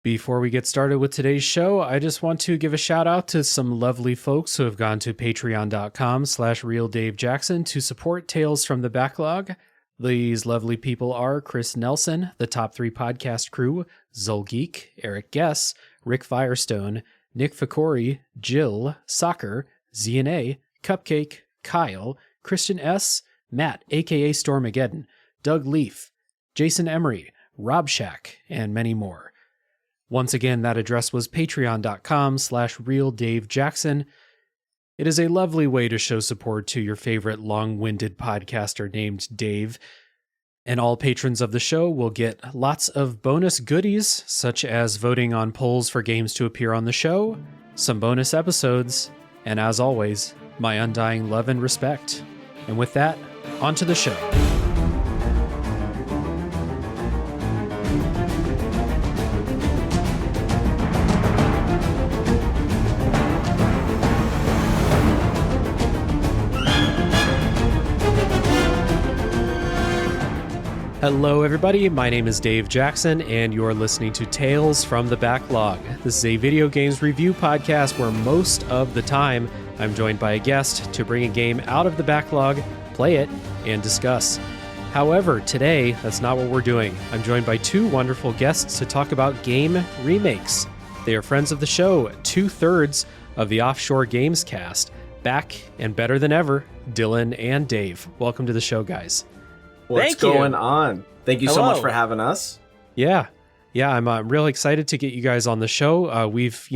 Before we get started with today's show, I just want to give a shout out to some lovely folks who have gone to patreon.com/realdavejackson to support Tales from the Backlog. These lovely people are Chris Nelson, the Top 3 Podcast Crew, Zolgeek, Eric Guess, Rick Firestone, Nick Ficori, Jill, Soccer, ZNA, Cupcake, Kyle, Christian S., Matt, aka Stormageddon, Doug Leaf, Jason Emery, Rob Shack, and many more. Once again, that address was patreon.com/realdavejackson. It is a lovely way to show support to your favorite long-winded podcaster named Dave. And all patrons of the show will get lots of bonus goodies, such as voting on polls for games to appear on the show, some bonus episodes, and as always, my undying love and respect. And with that, on to the show. Hello, everybody. My name is Dave Jackson, and you're listening to Tales from the Backlog. This is a video games review podcast where most of the time I'm joined by a guest to bring a game out of the backlog, play it, and discuss. However, today, that's not what we're doing. I'm joined by two wonderful guests to talk about game remakes. They are friends of the show, 2/3 of the Offshore Gamecast. Back and better than ever, Dylan and Dave. Welcome to the show, guys. What's going on? Thank you so much for having us. Yeah, I'm really excited to get you guys on the show. We've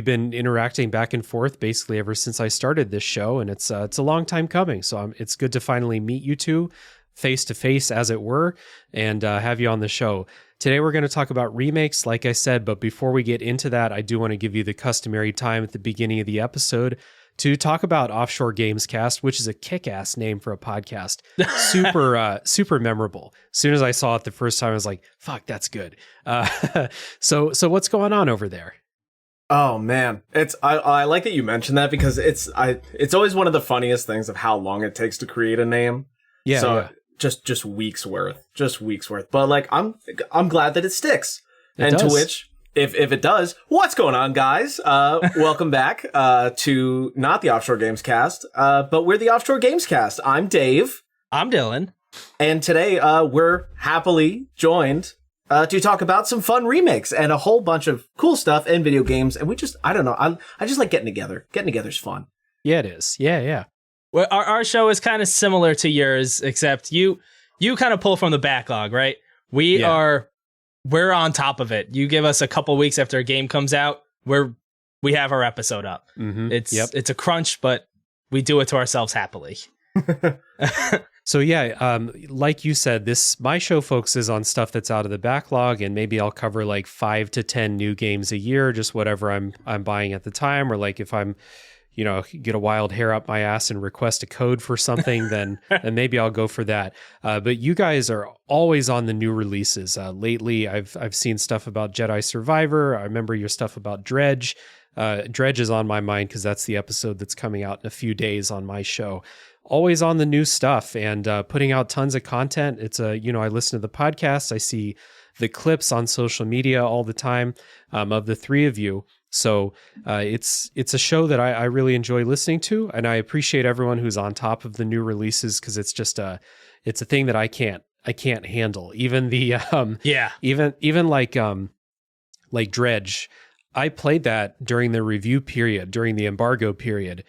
been interacting back and forth basically ever since I started this show, and it's a long time coming. So it's good to finally meet you two face to face, as it were, and have you on the show. Today we're going to talk about remakes, like I said, but before we get into that, I do want to give you the customary time at the beginning of the episode to talk about Offshore Gamescast, which is a kick-ass name for a podcast. Super memorable. As soon as I saw it the first time, I was like, fuck, that's good. So what's going on over there? Oh man, I like that you mentioned that because it's always one of the funniest things of how long it takes to create a name. Yeah. So yeah. just weeks worth. But like I'm glad that it sticks. It does. To which if it does, what's going on, guys? Welcome back to not the Offshore Gamescast, but we're the Offshore Gamescast. I'm Dave. I'm Dylan. And today we're happily joined to talk about some fun remakes and a whole bunch of cool stuff in video games. And I don't know, I just like getting together. Getting together's fun. Yeah, it is. Yeah. Well, our show is kind of similar to yours, except you kind of pull from the backlog, right? We're on top of it. You give us a couple weeks after a game comes out, we have our episode up. Mm-hmm. It's a crunch, but we do it to ourselves happily. So yeah, like you said, my show focuses on stuff that's out of the backlog, and maybe I'll cover like 5 to 10 new games a year, just whatever I'm buying at the time, or like if I'm get a wild hair up my ass and request a code for something, then maybe I'll go for that. But you guys are always on the new releases. Lately, I've seen stuff about Jedi Survivor. I remember your stuff about Dredge. Dredge is on my mind because that's the episode that's coming out in a few days on my show. Always on the new stuff and putting out tons of content. It's I listen to the podcast. I see the clips on social media all the time of the three of you. So it's a show that I really enjoy listening to, and I appreciate everyone who's on top of the new releases because it's just it's a thing that I can't handle. Even the even like Dredge, I played that during the review period, during the embargo period,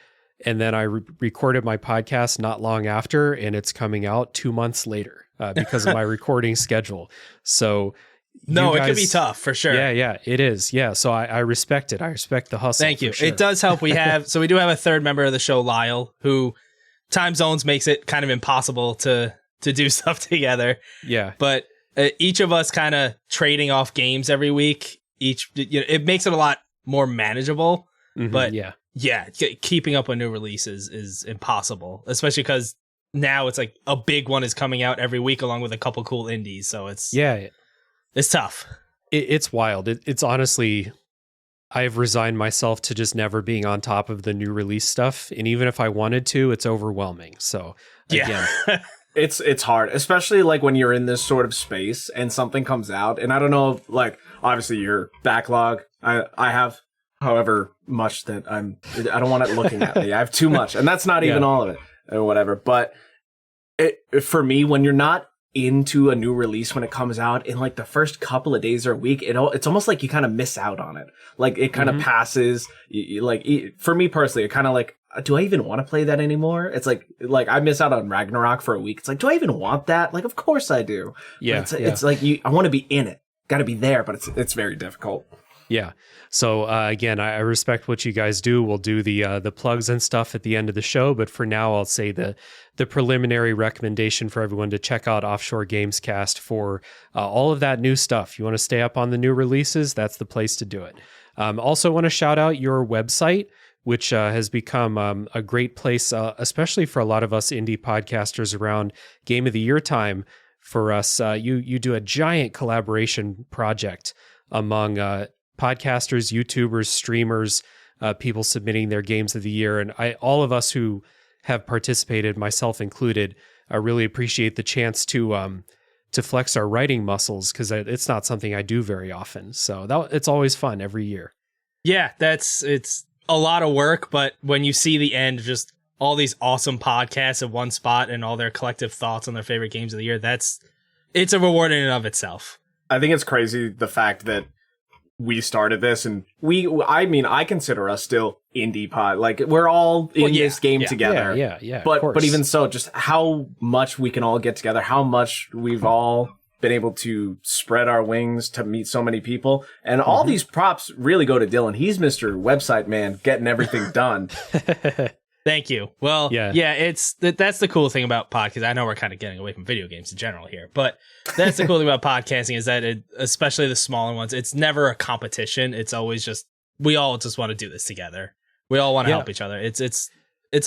and then I recorded my podcast not long after, and it's coming out 2 months later because of my recording schedule. So. No, it could be tough for sure. Yeah, it is. Yeah, so I respect it. I respect the hustle. Thank you. Sure. It does help. We have a third member of the show, Lyle, who time zones makes it kind of impossible to do stuff together. Yeah, but each of us kind of trading off games every week. It makes it a lot more manageable. Mm-hmm, but keeping up on new releases is impossible, especially because now it's like a big one is coming out every week along with a couple cool indies. So it's tough. It's wild. It's honestly, I've resigned myself to just never being on top of the new release stuff. And even if I wanted to, it's overwhelming. So again, it's hard, especially like when you're in this sort of space and something comes out. And I don't know, like obviously your backlog. I have however much that I don't want it looking at me. I have too much, and that's not even all of it or whatever. But for me, when you're not into a new release when it comes out in like the first couple of days or a week, it's almost like you kind of miss out on it. Like it kind of passes. For me personally, it kind of like, do I even want to play that anymore? It's like I miss out on Ragnarok for a week. It's like, do I even want that? Like, of course I do. Yeah. It's like I want to be in it. Got to be there, but it's very difficult. Yeah. So again, I respect what you guys do. We'll do the plugs and stuff at the end of the show, but for now, I'll say the preliminary recommendation for everyone to check out Offshore Gamescast for all of that new stuff. You want to stay up on the new releases? That's the place to do it. Also, want to shout out your website, which has become a great place, especially for a lot of us indie podcasters around Game of the Year time. For us, you do a giant collaboration project among podcasters, YouTubers, streamers, people submitting their games of the year. And all of us who have participated, myself included, really appreciate the chance to flex our writing muscles, because it's not something I do very often. So it's always fun every year. Yeah, it's a lot of work, but when you see the end, just all these awesome podcasts at one spot and all their collective thoughts on their favorite games of the year, it's a reward in and of itself. I think it's crazy the fact that we started this, and I consider us still indie pod. Like, we're all in this game together. Yeah. But even so, just how much we can all get together, how much we've all been able to spread our wings to meet so many people. And all these props really go to Dylan. He's Mr. Website Man, getting everything done. Thank you. Well, that's the cool thing about podcasts. I know we're kind of getting away from video games in general here, but that's the cool thing about podcasting is that especially the smaller ones, it's never a competition. It's always just, we all just want to do this together. We all want to help each other. It's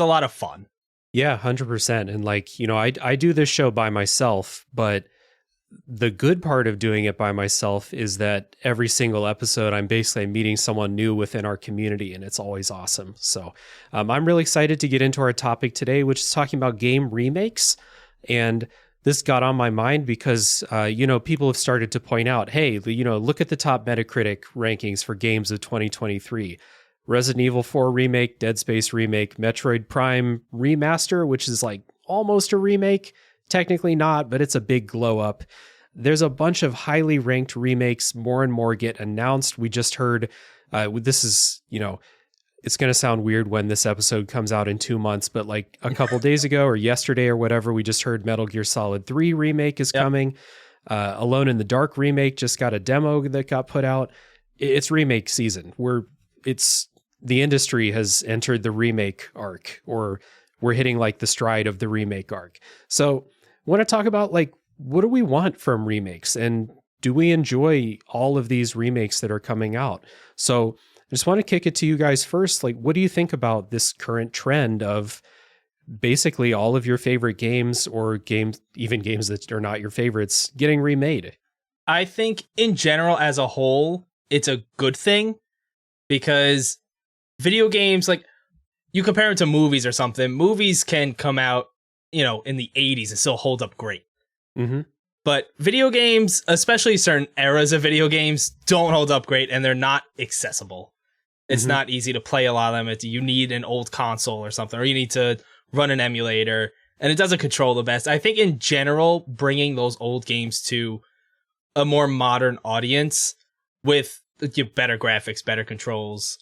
a lot of fun. Yeah, 100%. And like, I do this show by myself, but the good part of doing it by myself is that every single episode, I'm basically meeting someone new within our community, and it's always awesome. So I'm really excited to get into our topic today, which is talking about game remakes. And this got on my mind because, people have started to point out, hey, look at the top Metacritic rankings for games of 2023. Resident Evil 4 Remake, Dead Space Remake, Metroid Prime Remaster, which is like almost a remake. Technically not, but it's a big glow up. There's a bunch of highly ranked remakes. More and more get announced. We just heard, this is, it's going to sound weird when this episode comes out in 2 months, but like a couple days ago or yesterday or whatever, we just heard Metal Gear Solid 3 remake is coming. Alone in the Dark remake just got a demo that got put out. It's remake season. The industry has entered the remake arc, or we're hitting like the stride of the remake arc. So I want to talk about like, what do we want from remakes, and do we enjoy all of these remakes that are coming out? So I just want to kick it to you guys first. Like, what do you think about this current trend of basically all of your favorite games, or even games that are not your favorites, getting remade? I think in general, as a whole, it's a good thing, because video games, like, you compare them to movies or something. Movies can come out, in the 80s and still hold up great. Mm-hmm. But video games, especially certain eras of video games, don't hold up great, and they're not accessible. It's not easy to play a lot of them. You need an old console or something, or you need to run an emulator, and it doesn't control the best. I think in general, bringing those old games to a more modern audience with better graphics, better controls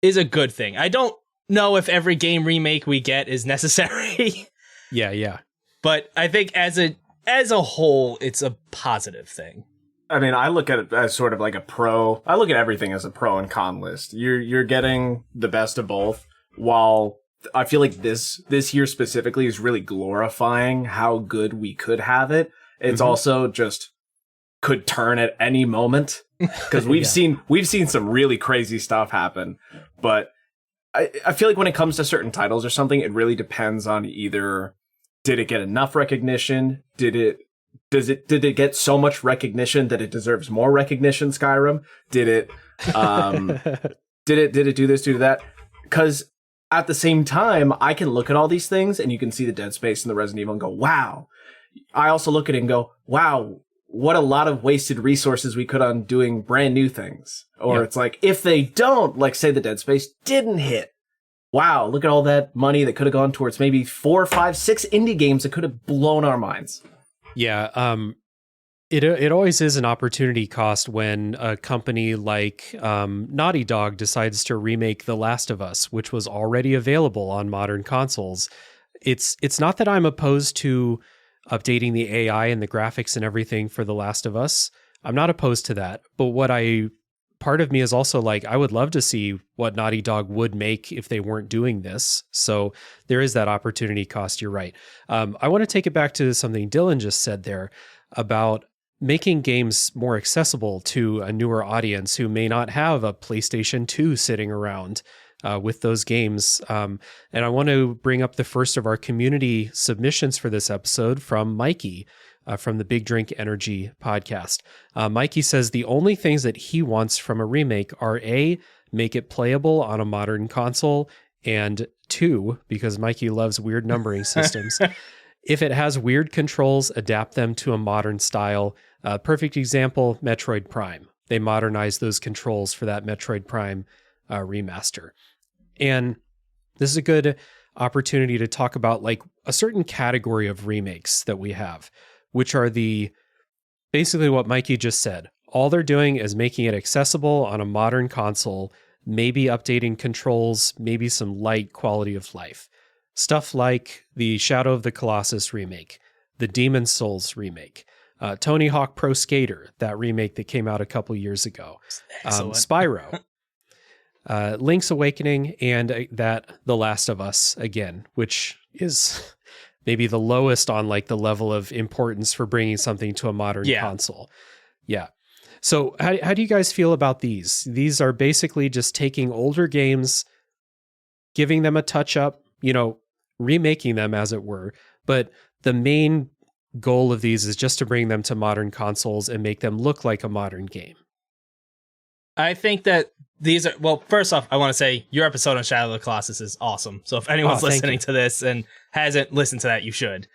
is a good thing. I don't know if every game remake we get is necessary. Yeah. But I think as a whole, it's a positive thing. I mean, I look at it as sort of like a pro. I look at everything as a pro and con list. You're getting the best of both, while I feel like this year specifically is really glorifying how good we could have it. It's also just could turn at any moment, because we've seen some really crazy stuff happen. But I feel like when it comes to certain titles or something, it really depends on either, did it get enough recognition? Did it get so much recognition that it deserves more recognition? Skyrim? Did it do this, do that? Because at the same time, I can look at all these things, and you can see the Dead Space and the Resident Evil and go, wow. I also look at it and go, wow, what a lot of wasted resources we could on doing brand new things. Or Yep. it's like, if they don't, like say the Dead Space didn't hit, wow, look at all that money that could have gone towards maybe 4, 5, 6 indie games that could have blown our minds. Yeah, it always is an opportunity cost when a company like Naughty Dog decides to remake The Last of Us, which was already available on modern consoles. It's not that I'm opposed to updating the AI and the graphics and everything for The Last of Us. I'm not opposed to that. But part of me is also like, I would love to see what Naughty Dog would make if they weren't doing this. So there is that opportunity cost. You're right. I want to take it back to something Dylan just said there about making games more accessible to a newer audience who may not have a PlayStation 2 sitting around with those games. And I want to bring up the first of our community submissions for this episode from Mikey from the Big Drink Energy podcast. Mikey says the only things that he wants from a remake are A, make it playable on a modern console, and 2, because Mikey loves weird numbering systems, if it has weird controls, adapt them to a modern style. Perfect example, Metroid Prime. They modernized those controls for that Metroid Prime remaster. And this is a good opportunity to talk about like a certain category of remakes that we have, which are basically what Mikey just said. All they're doing is making it accessible on a modern console, maybe updating controls, maybe some light quality of life. Stuff like the Shadow of the Colossus remake, the Demon's Souls remake, Tony Hawk Pro Skater, that remake that came out a couple years ago, Spyro, Link's Awakening, and that The Last of Us again, which is maybe the lowest on like the level of importance for bringing something to a modern console. Yeah. So how do you guys feel about these? These are basically just taking older games, giving them a touch up, remaking them as it were. But the main goal of these is just to bring them to modern consoles and make them look like a modern game. I think that these are, well, first off, I want to say your episode on Shadow of the Colossus is awesome. So if anyone's listening to this and hasn't listened to that, you should.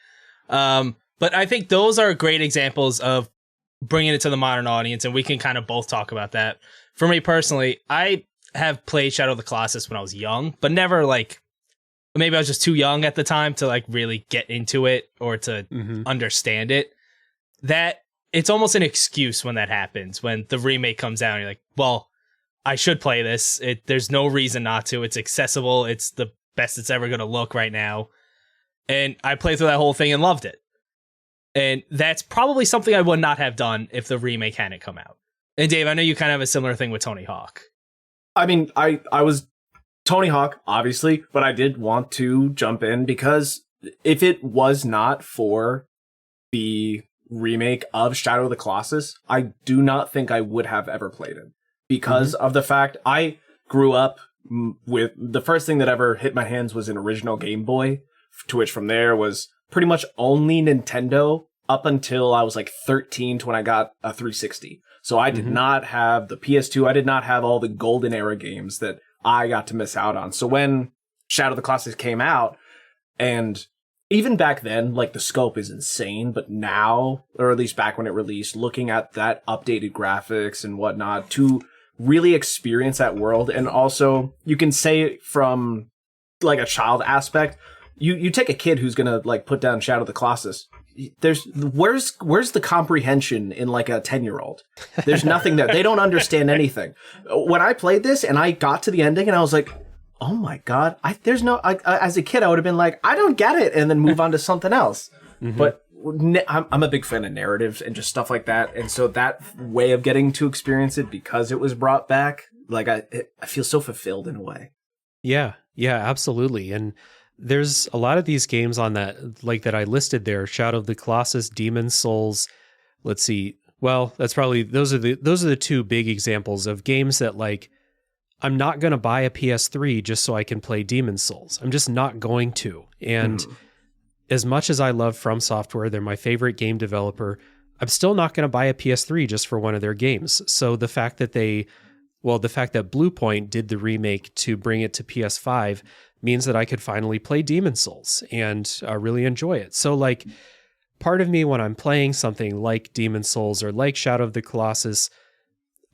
But I think those are great examples of bringing it to the modern audience, and we can kind of both talk about that. For me personally, I have played Shadow of the Colossus when I was young, but never like, maybe I was just too young at the time to like really get into it or to understand it. That it's almost an excuse when that happens, when the remake comes out and you're like, well, I should play this. There's no reason not to. It's accessible. It's the best it's ever going to look right now. And I played through that whole thing and loved it. And that's probably something I would not have done if the remake hadn't come out. And Dave, I know you kind of have a similar thing with Tony Hawk. I mean, I was Tony Hawk, obviously, but I did want to jump in because if it was not for the remake of Shadow of the Colossus, I do not think I would have ever played it because of the fact I grew up with the first thing that ever hit my hands was an original Game Boy, to which from there was pretty much only Nintendo up until I was like 13 when I got a 360. So I did not have the PS2. I did not have all the golden era games that I got to miss out on. So when Shadow of the Colossus came out, and even back then, like the scope is insane, but now, or at least back when it released, looking at that updated graphics and whatnot to really experience that world. And also you can say from like a child aspect, you take a kid who's going to like put down Shadow of the Colossus. Where's the comprehension in like a 10-year-old? There's nothing there. They don't understand anything. When I played this and I got to the ending and I was like, oh my God, as a kid, I would have been like, I don't get it. And then move on to something else. But I'm a big fan of narratives and just stuff like that. And so that way of getting to experience it because it was brought back, like I feel so fulfilled in a way. Yeah, absolutely. And there's a lot of these games on that, like that I listed there, Shadow of the Colossus, Demon's Souls. Let's see. Well, that's probably, those are the two big examples of games that like, I'm not going to buy a PS3 just so I can play Demon's Souls. I'm just not going to. And as much as I love From Software, they're my favorite game developer, I'm still not going to buy a PS3 just for one of their games. So the fact that Bluepoint did the remake to bring it to PS5 means that I could finally play Demon's Souls and really enjoy it. So like, part of me, when I'm playing something like Demon Souls or like Shadow of the Colossus,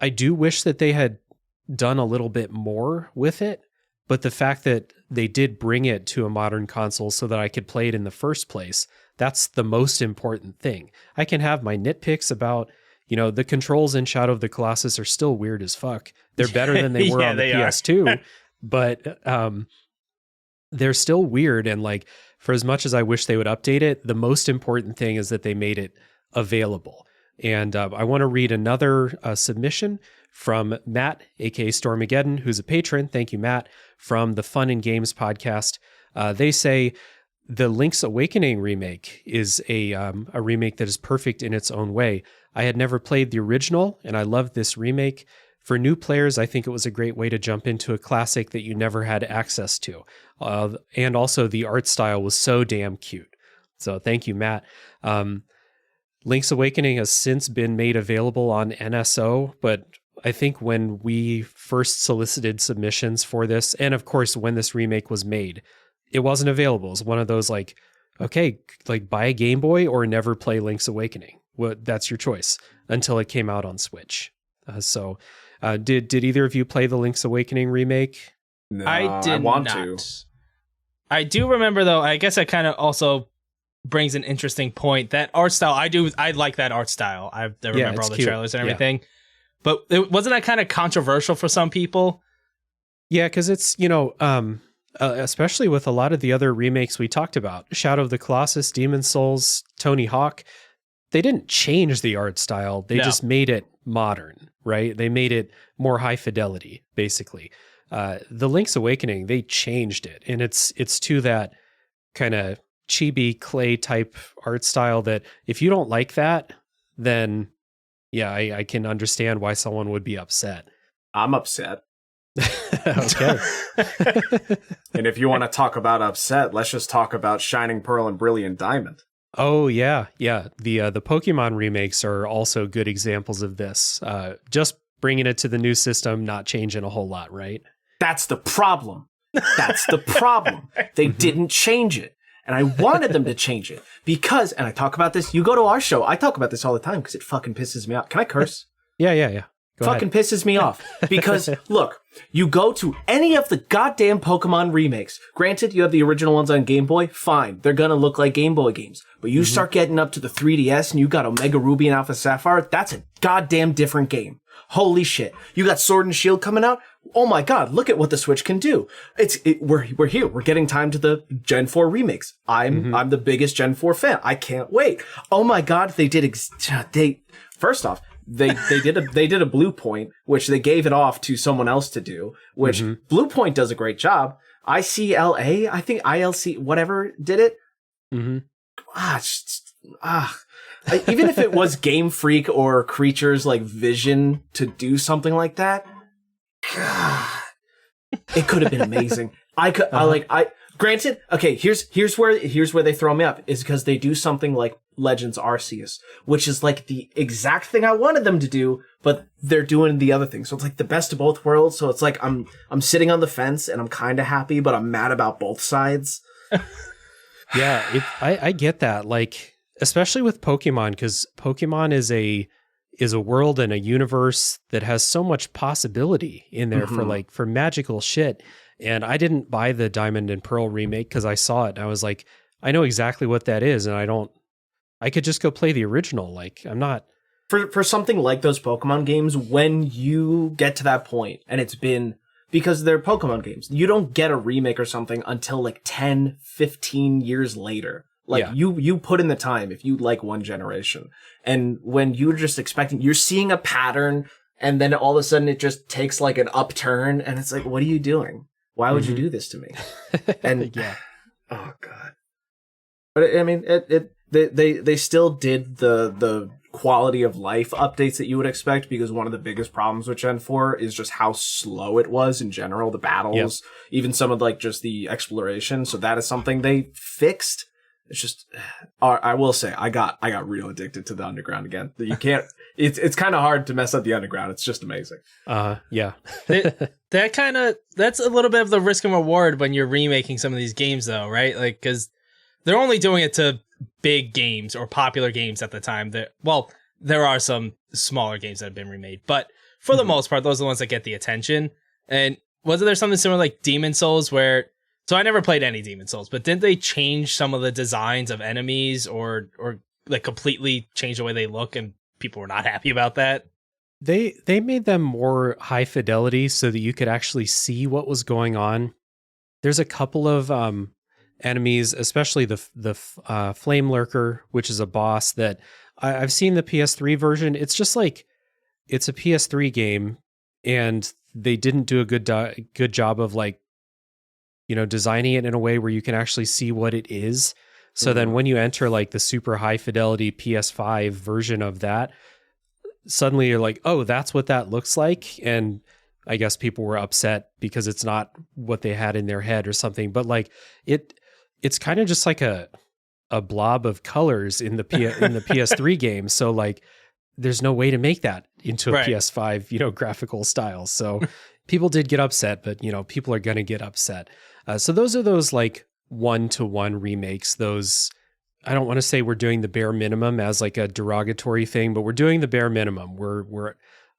I do wish that they had done a little bit more with it. But the fact that they did bring it to a modern console so that I could play it in the first place, that's the most important thing. I can have my nitpicks about, the controls in Shadow of the Colossus are still weird as fuck. They're better than they were on the PS2, but they're still weird. And like, for as much as I wish they would update it, the most important thing is that they made it available. And I want to read another submission from Matt, aka Stormageddon, who's a patron. Thank you, Matt, from the Fun and Games podcast. They say the Link's Awakening remake is a remake that is perfect in its own way. I had never played the original, and I loved this remake. For new players, I think it was a great way to jump into a classic that you never had access to. And also, the art style was so damn cute. So thank you, Matt. Link's Awakening has since been made available on NSO, but I think when we first solicited submissions for this, and of course when this remake was made, it wasn't available. It was one of those like, okay, like buy a Game Boy or never play Link's Awakening. Well, that's your choice until it came out on Switch. Did either of you play the Link's Awakening remake? No, I did want not. to. I do remember though. I guess that kind of also brings an interesting point. That art style, I like that art style. I remember all the cute. trailers and everything. Yeah. But wasn't that kind of controversial for some people? Yeah, because it's, especially with a lot of the other remakes we talked about, Shadow of the Colossus, Demon Souls, Tony Hawk, they didn't change the art style. They just made it modern, right? They made it more high fidelity, basically. The Link's Awakening, they changed it. And it's to that kind of chibi clay type art style that if you don't like that, then yeah, I can understand why someone would be upset. I'm upset. Okay. And if you want to talk about upset, let's just talk about Shining Pearl and Brilliant Diamond. Oh yeah. The Pokemon remakes are also good examples of this. Just bringing it to the new system, not changing a whole lot, right? That's the problem. They didn't change it. And I wanted them to change it because, and I talk about this, you go to our show, I talk about this all the time because it fucking pisses me off. Can I curse? Yeah. Go fucking ahead. pisses me off because look, you go to any of the goddamn Pokemon remakes. Granted, you have the original ones on Game Boy. Fine. They're going to look like Game Boy games, but you start getting up to the 3DS and you got Omega Ruby and Alpha Sapphire. That's a goddamn different game. Holy shit. You got Sword and Shield coming out. Oh my God. Look at what the Switch can do. We're here. We're getting time to the Gen 4 remakes. I'm the biggest Gen 4 fan. I can't wait. Oh my God. They did, first off, they did a Blue Point, which they gave it off to someone else to do, which Blue Point does a great job. ICLA, I think ILC, whatever did it. Even if it was Game Freak or Creatures like Vision to do something like that, God, it could have been amazing. Granted, okay, here's where they throw me up is because they do something like Legends Arceus, which is like the exact thing I wanted them to do, but they're doing the other thing. So it's like the best of both worlds. So it's like I'm sitting on the fence and I'm kind of happy, but I'm mad about both sides. Yeah, I get that. Like, especially with Pokemon, because Pokemon is a world and a universe that has so much possibility in there for magical shit. And I didn't buy the Diamond and Pearl remake because I saw it and I was like, I know exactly what that is, and I could just go play the original. Like, I'm not for something like those Pokemon games. When you get to that point, and it's been because they're Pokemon games, you don't get a remake or something until like 10, 15 years later. Like you put in the time if you like one generation, and when you're just expecting, you're seeing a pattern, and then all of a sudden it just takes like an upturn, and it's like, what are you doing? Why would you do this to me? And oh God. But I mean, they still did the quality of life updates that you would expect, because one of the biggest problems with Gen 4 is just how slow it was in general, the battles, even some of like just the exploration. So that is something they fixed. It's just, I will say, I got real addicted to the underground again. You can't, it's kind of hard to mess up the underground. It's just amazing. Yeah. That's a little bit of the risk and reward when you're remaking some of these games though, right? Like, cause they're only doing it to big games or popular games at the time. There are some smaller games that have been remade, but for the most part, those are the ones that get the attention. And wasn't there something similar like Demon Souls where, so I never played any Demon Souls, but didn't they change some of the designs of enemies or like completely change the way they look and people were not happy about that? They made them more high fidelity so that you could actually see what was going on. There's a couple of enemies, especially the Flame Lurker, which is a boss that I've seen the PS3 version. It's just like, it's a PS3 game, and they didn't do a good job of like, designing it in a way where you can actually see what it is. So then when you enter like the super high fidelity PS5 version of that, suddenly you're like, oh, that's what that looks like. And I guess people were upset because it's not what they had in their head or something. But like it's kind of just like a blob of colors in the PS3 game. So like there's no way to make that into a PS5, graphical style. So people did get upset, but people are going to get upset. So those are those like 1-to-1 remakes. Those, I don't want to say we're doing the bare minimum as like a derogatory thing, but we're doing the bare minimum. We're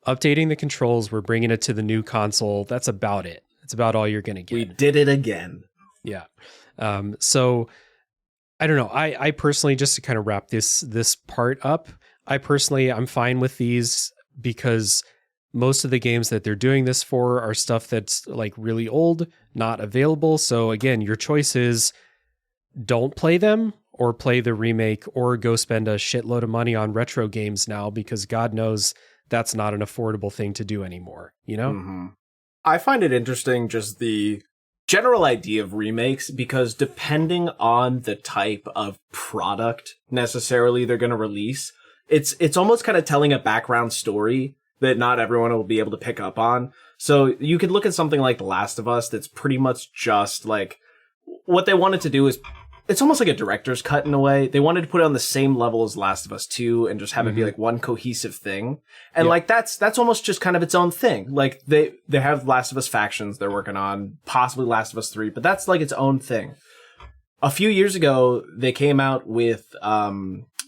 updating the controls. We're bringing it to the new console. That's about it. That's about all you're going to get. We did it again. Yeah. So I don't know. I personally, just to kind of wrap this part up, I'm fine with these because most of the games that they're doing this for are stuff that's like really old, not available. So again, your choice is don't play them or play the remake or go spend a shitload of money on retro games now, because God knows that's not an affordable thing to do anymore, Mm-hmm. I find it interesting, just the general idea of remakes, because depending on the type of product necessarily they're going to release, it's almost kind of telling a background story that not everyone will be able to pick up on. So you could look at something like The Last of Us that's pretty much just like, what they wanted to do is, it's almost like a director's cut in a way. They wanted to put it on the same level as Last of Us 2 and just have it be like one cohesive thing. And like that's almost just kind of its own thing. Like they have Last of Us factions they're working on, possibly Last of Us 3, but that's like its own thing. A few years ago, they came out with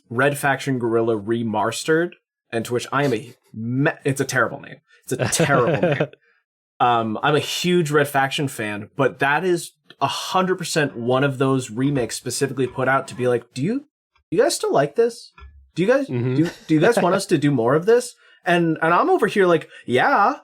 Red Faction Guerrilla Remastered, and to which I am it's a terrible name. It's a terrible name. I'm a huge Red Faction fan, but that is 100% one of those remakes specifically put out to be like, do you guys still like this? Do you guys do you guys want us to do more of this? And I'm over here like, yeah,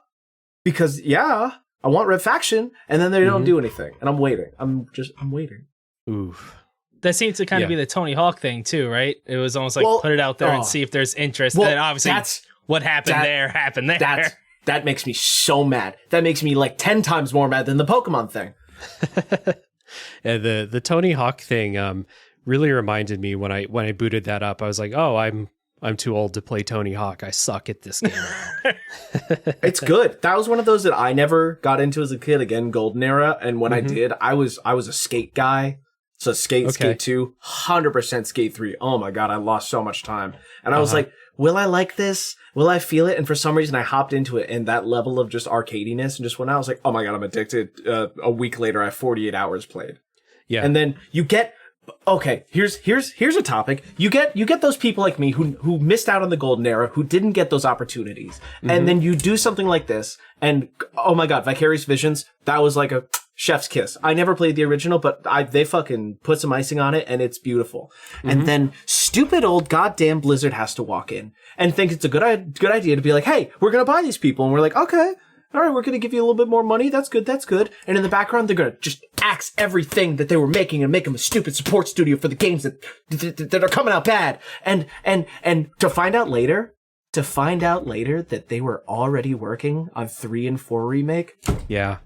because I want Red Faction, and then they don't do anything, and I'm waiting. I'm waiting. Oof. That seems to kind of be the Tony Hawk thing too, right? It was almost like put it out there and see if there's interest. Well, and obviously that's what happened there. That makes me so mad. That makes me like 10 times more mad than the Pokemon thing. Yeah, the Tony Hawk thing really reminded me when I booted that up. I was like, oh, I'm too old to play Tony Hawk. I suck at this game. It's good. That was one of those that I never got into as a kid. Again, golden era. And when I did, I was a skate guy. So Skate 2, 100% Skate 3. Oh my God, I lost so much time. And I was like, will I like this? Will I feel it? And for some reason I hopped into it, and that level of just arcadiness, and just when I was like, oh my God, I'm addicted. A week later, I have 48 hours played. Yeah. And then you get, okay, here's a topic. You get those people like me who missed out on the golden era, who didn't get those opportunities. And then you do something like this, and oh my God, Vicarious Visions, that was like a chef's kiss. I never played the original, but they fucking put some icing on it, and it's beautiful. And then stupid old goddamn Blizzard has to walk in and think it's a good idea to be like, hey, we're gonna buy these people, and we're like, okay, all right, we're gonna give you a little bit more money. That's good. And in the background, they're gonna just axe everything that they were making and make them a stupid support studio for the games that are coming out bad. And to find out later that they were already working on 3 and 4 remake. Yeah.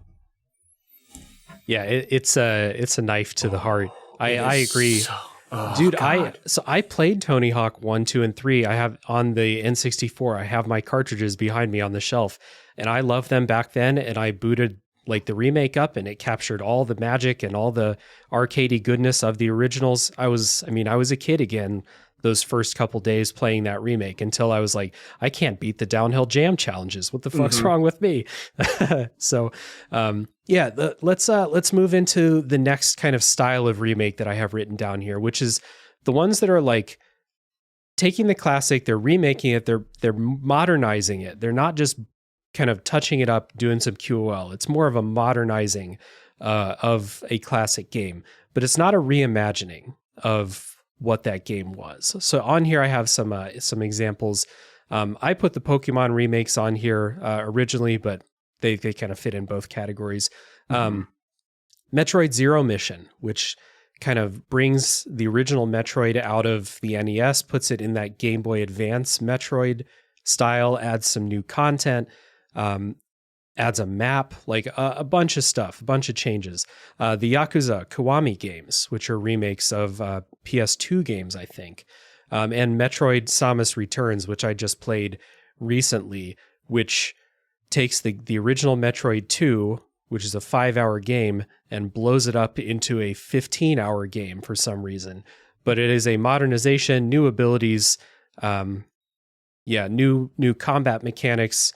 Yeah, it's a knife to the heart. I agree. Dude, God. I played Tony Hawk 1, 2, and 3. I have on the N64. I have my cartridges behind me on the shelf, and I loved them back then, and I booted like the remake up, and it captured all the magic and all the arcadey goodness of the originals. I was a kid again those first couple days playing that remake, until I was like, I can't beat the downhill jam challenges. What the fuck's wrong with me? So, let's move into the next kind of style of remake that I have written down here, which is the ones that are like taking the classic, they're remaking it, they're modernizing it. They're not just kind of touching it up, doing some QOL. It's more of a modernizing of a classic game, but it's not a reimagining of what that game was. So on here, I have some examples. I put the Pokemon remakes on here originally, but they kind of fit in both categories. Metroid Zero Mission, which kind of brings the original Metroid out of the NES, puts it in that Game Boy Advance Metroid style, adds some new content, adds a map, like a bunch of stuff, a bunch of changes. The Yakuza Kiwami games, which are remakes of PS2 games, I think, and Metroid Samus Returns, which I just played recently, which takes the original Metroid 2, which is a 5-hour game, and blows it up into a 15-hour game for some reason. But it is a modernization, new abilities, new combat mechanics,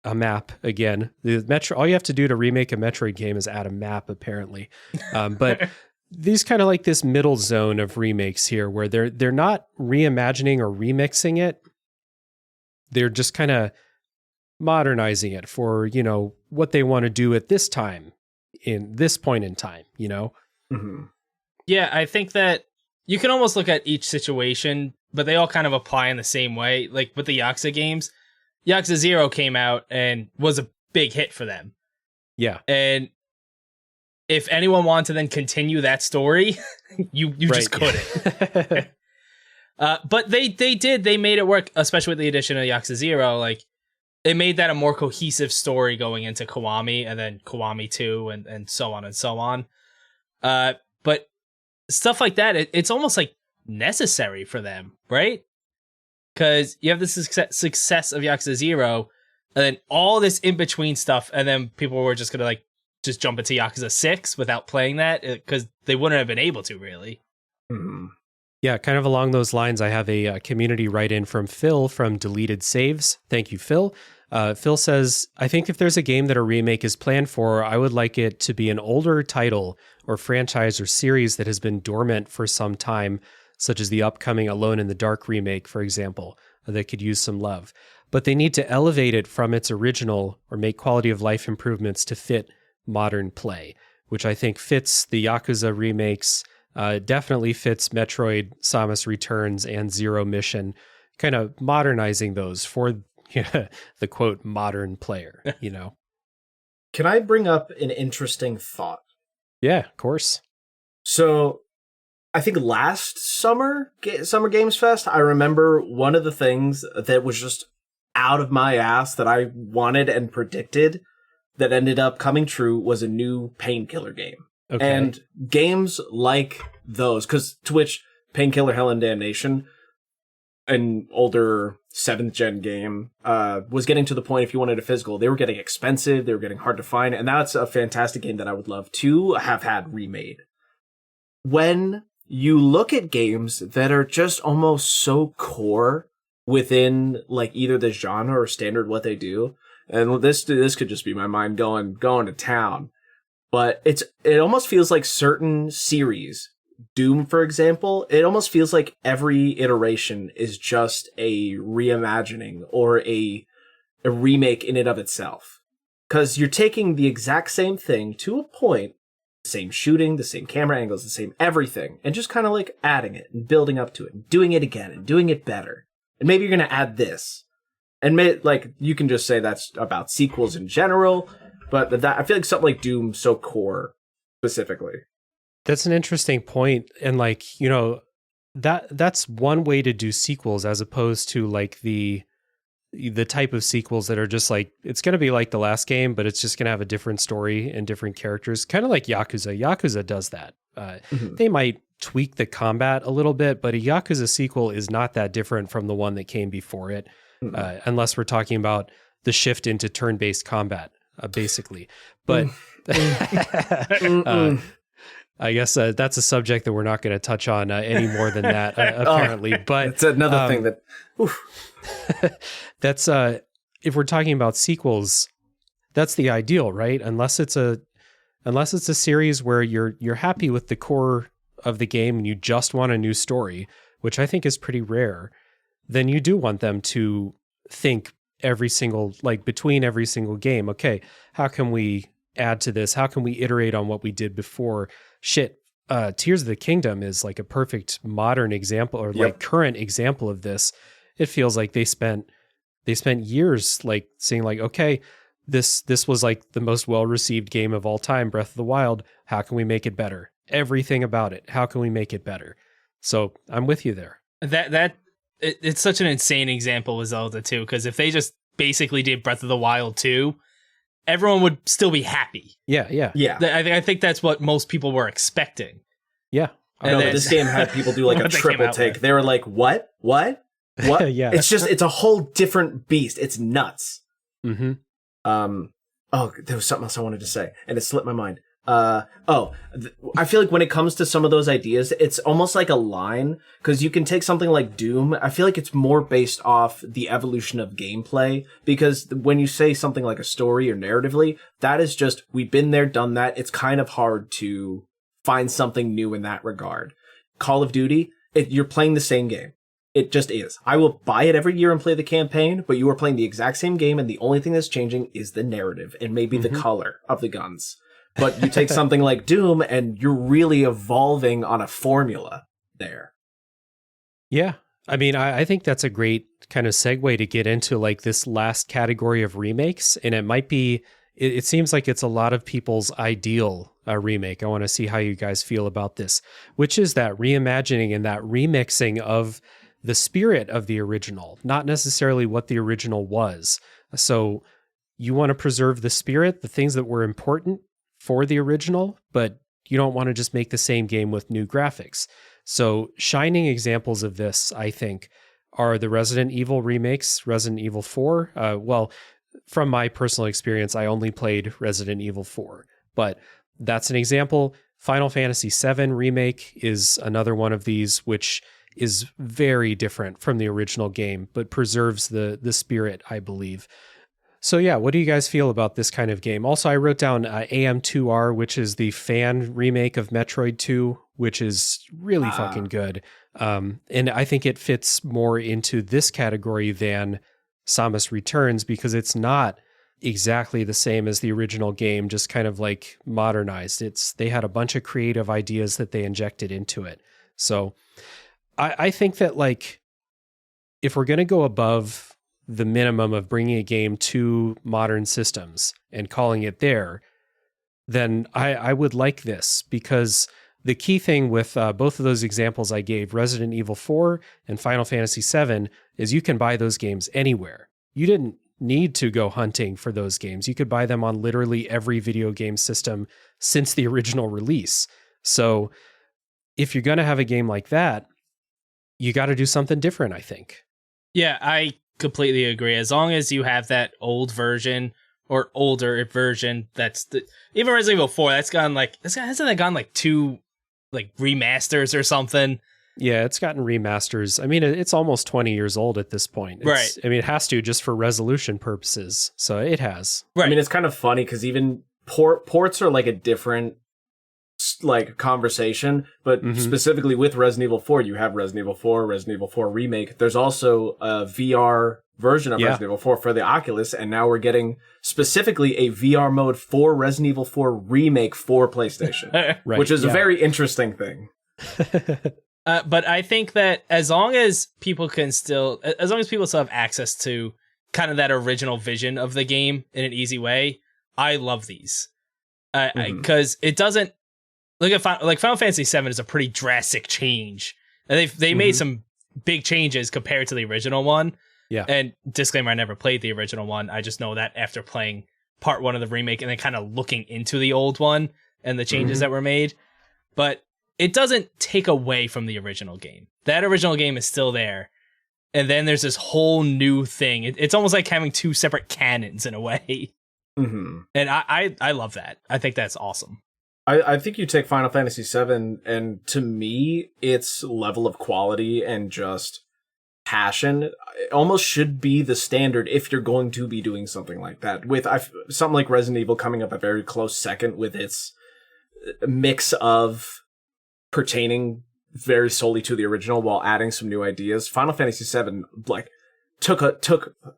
a map again. All you have to do to remake a Metroid game is add a map, apparently. But these kind of like this middle zone of remakes here, where they're not reimagining or remixing it. They're just kind of modernizing it for, what they want to do at this time, in this point in time, Mm-hmm. Yeah, I think that you can almost look at each situation, but they all kind of apply in the same way. Like with the Yakuza games, Yakuza 0 came out and was a big hit for them. Yeah. And if anyone wanted to then continue that story, you Right. just couldn't. But they made it work, especially with the addition of Yakuza 0. Like, it made that a more cohesive story going into Kiwami and then Kiwami 2 and so on and so on. But stuff like that, it's almost like necessary for them, right? Because you have the success of Yakuza 0, and then all this in-between stuff, and then people were just going to just jump into Yakuza 6 without playing that, because they wouldn't have been able to, really. Mm-hmm. Yeah, kind of along those lines, I have a community write-in from Phil from Deleted Saves. Thank you, Phil. Phil says, I think if there's a game that a remake is planned for, I would like it to be an older title or franchise or series that has been dormant for some time, such as the upcoming Alone in the Dark remake, for example, that could use some love. But they need to elevate it from its original or make quality of life improvements to fit modern play, which I think fits the Yakuza remakes, definitely fits Metroid Samus Returns and Zero Mission, kind of modernizing those for the quote modern player, Can I bring up an interesting thought? Yeah, of course. So I think last Summer Games Fest, I remember one of the things that was just out of my ass that I wanted and predicted that ended up coming true was a new Painkiller game. Okay. And games like those, because to which Painkiller Hell and Damnation, an older 7th gen game, was getting to the point, if you wanted a physical, they were getting expensive, they were getting hard to find, and that's a fantastic game that I would love to have had remade. When you look at games that are just almost so core within like either the genre or standard what they do, and this could just be my mind going to town, but it almost feels like certain series, Doom, for example, it almost feels like every iteration is just a reimagining or a remake in and of itself. Because you're taking the exact same thing to a point, the same shooting, the same camera angles, the same everything, and just kind of like adding it and building up to it and doing it again and doing it better. And maybe you're going to add this. And you can just say that's about sequels in general, but that I feel like something like Doom so core specifically. That's an interesting point. And that's one way to do sequels, as opposed to like the type of sequels that are just like, it's going to be like the last game, but it's just going to have a different story and different characters. Kind of like Yakuza. Yakuza does that. They might tweak the combat a little bit, but a Yakuza sequel is not that different from the one that came before it, unless we're talking about the shift into turn-based combat, basically. But I guess that's a subject that we're not going to touch on any more than that, apparently. But it's another thing that. That's if we're talking about sequels, that's the ideal, right? Unless it's a series where you're happy with the core of the game and you just want a new story, which I think is pretty rare, then you do want them to think every single, like between every single game, okay, how can we add to this? How can we iterate on what we did before? Shit, Tears of the Kingdom is like a perfect modern example, or like current example of this. It feels like they spent years like saying like, okay, this was like the most well-received game of all time, Breath of the Wild. How can we make it better? Everything about it. How can we make it better? So I'm with you there. It's such an insane example with Zelda 2, because if they just basically did Breath of the Wild 2, everyone would still be happy. Yeah. I think that's what most people were expecting. Yeah. No, but this game had people do like a triple take. They were like, what? Yeah. It's a whole different beast. It's nuts. Mm-hmm. There was something else I wanted to say, and it slipped my mind. I feel like when it comes to some of those ideas, it's almost like a line, because you can take something like Doom. I feel like it's more based off the evolution of gameplay, because when you say something like a story or narratively, that is just, we've been there, done that. It's kind of hard to find something new in that regard. Call of Duty, you're playing the same game. It just is. I will buy it every year and play the campaign, but you are playing the exact same game, and the only thing that's changing is the narrative and maybe the color of the guns. But you take something like Doom, and you're really evolving on a formula there. Yeah. I mean, I think that's a great kind of segue to get into like this last category of remakes. And it might be, it seems like it's a lot of people's ideal remake. I want to see how you guys feel about this, which is that reimagining and that remixing of the spirit of the original, not necessarily what the original was. So you want to preserve the spirit, the things that were important for the original, but you don't want to just make the same game with new graphics. So shining examples of this, I think, are the Resident Evil remakes, Resident Evil 4. Well, from my personal experience, I only played Resident Evil 4, but that's an example. Final Fantasy VII Remake is another one of these, which is very different from the original game, but preserves the spirit, I believe. So yeah, what do you guys feel about this kind of game? Also, I wrote down AM2R, which is the fan remake of Metroid 2, which is really fucking good. And I think it fits more into this category than Samus Returns, because it's not exactly the same as the original game, just kind of like modernized. They had a bunch of creative ideas that they injected into it. So I think that like, if we're going to go above the minimum of bringing a game to modern systems and calling it there, then I would like this, because the key thing with both of those examples I gave, Resident Evil 4 and Final Fantasy VII, is you can buy those games anywhere. You didn't need to go hunting for those games. You could buy them on literally every video game system since the original release. So if you're going to have a game like that, you got to do something different, I think. Yeah, I completely agree. As long as you have that old version or older version, even Resident Evil 4, hasn't that gone like 2 like remasters or something? Yeah, it's gotten remasters. I mean, it's almost 20 years old at this point. Right. I mean, it has to, just for resolution purposes. So it has. Right. I mean, it's kind of funny because even ports are like a different like conversation, but specifically with Resident Evil 4, you have Resident Evil 4, Resident Evil 4 Remake. There's also a VR version of Resident Evil 4 for the Oculus, and now we're getting specifically a VR mode for Resident Evil 4 Remake for PlayStation, right, which is a very interesting thing. But I think that as long as people still have access to kind of that original vision of the game in an easy way, I love these. Because it doesn't look at Final Fantasy VII is a pretty drastic change. And they made some big changes compared to the original one. Yeah. And disclaimer, I never played the original one. I just know that after playing part 1 of the remake and then kind of looking into the old one and the changes that were made. But it doesn't take away from the original game. That original game is still there. And then there's this whole new thing. It's almost like having 2 separate canons in a way. And I love that. I think that's awesome. I think you take Final Fantasy VII, and to me, its level of quality and just passion almost should be the standard if you're going to be doing something like that. With something like Resident Evil coming up a very close second with its mix of pertaining very solely to the original while adding some new ideas. Final Fantasy VII, like, took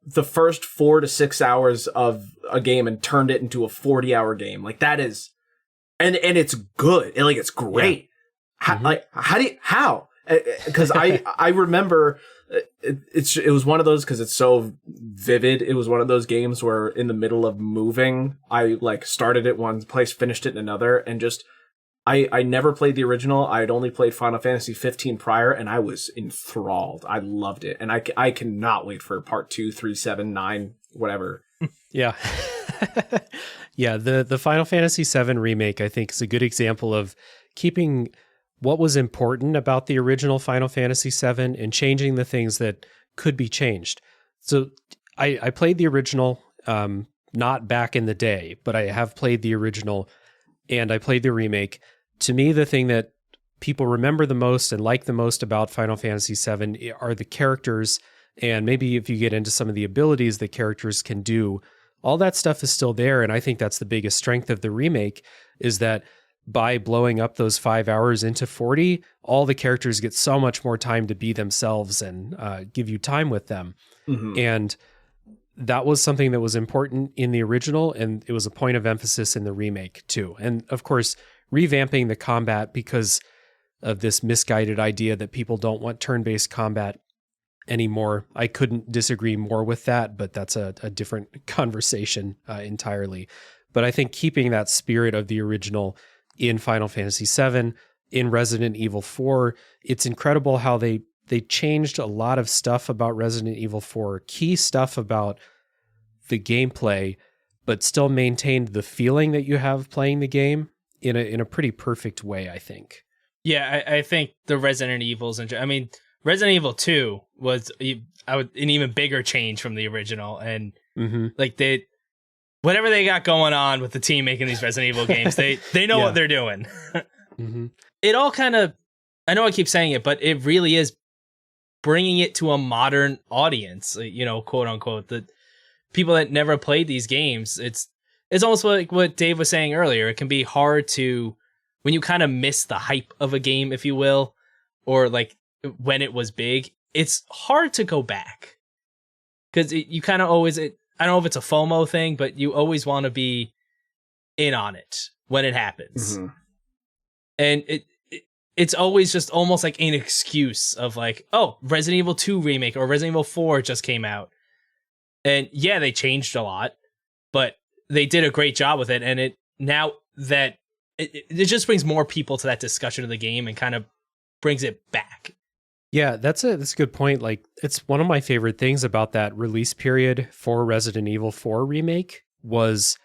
the first 4 to 6 hours of a game and turned it into a 40-hour game. Like, that is, and it's good. And, like, it's great. Yeah. How? Because I remember it was one of those, because it's so vivid. It was one of those games where in the middle of moving, I like started at one place, finished it in another, and just I never played the original. I had only played Final Fantasy 15 prior, and I was enthralled. I loved it, and I cannot wait for part 2, 3, 7, 9, whatever. Yeah. Yeah, the Final Fantasy VII remake, I think, is a good example of keeping what was important about the original Final Fantasy VII and changing the things that could be changed. So I played the original, not back in the day, but I have played the original and I played the remake. To me, the thing that people remember the most and like the most about Final Fantasy VII are the characters, and maybe if you get into some of the abilities that characters can do, all that stuff is still there. And I think that's the biggest strength of the remake, is that by blowing up those 5 hours into 40, all the characters get so much more time to be themselves and give you time with them. Mm-hmm. And that was something that was important in the original, and it was a point of emphasis in the remake too. And of course, revamping the combat because of this misguided idea that people don't want turn-based combat anymore. I couldn't disagree more with that, but that's a different conversation entirely. But I think keeping that spirit of the original in Final Fantasy VII, in Resident Evil 4, it's incredible how they changed a lot of stuff about Resident Evil 4, key stuff about the gameplay, but still maintained the feeling that you have playing the game in a pretty perfect way, I think. Yeah, I think the Resident Evils, Resident Evil 2 was an even bigger change from the original, and like whatever they got going on with the team making these Resident Evil games, they know what they're doing. It all kind of, I know I keep saying it, but it really is bringing it to a modern audience, quote unquote, the people that never played these games. It's almost like what Dave was saying earlier. It can be hard to, when you kind of miss the hype of a game, if you will, or like when it was big, it's hard to go back, because you kind of always, I don't know if it's a FOMO thing, but you always want to be in on it when it happens. And it's always just almost like an excuse of like, oh, Resident Evil 2 remake or Resident Evil 4 just came out. And yeah, they changed a lot, but they did a great job with it. And it just brings more people to that discussion of the game and kind of brings it back. Yeah, that's a good point. Like, it's one of my favorite things about that release period for Resident Evil 4 remake was,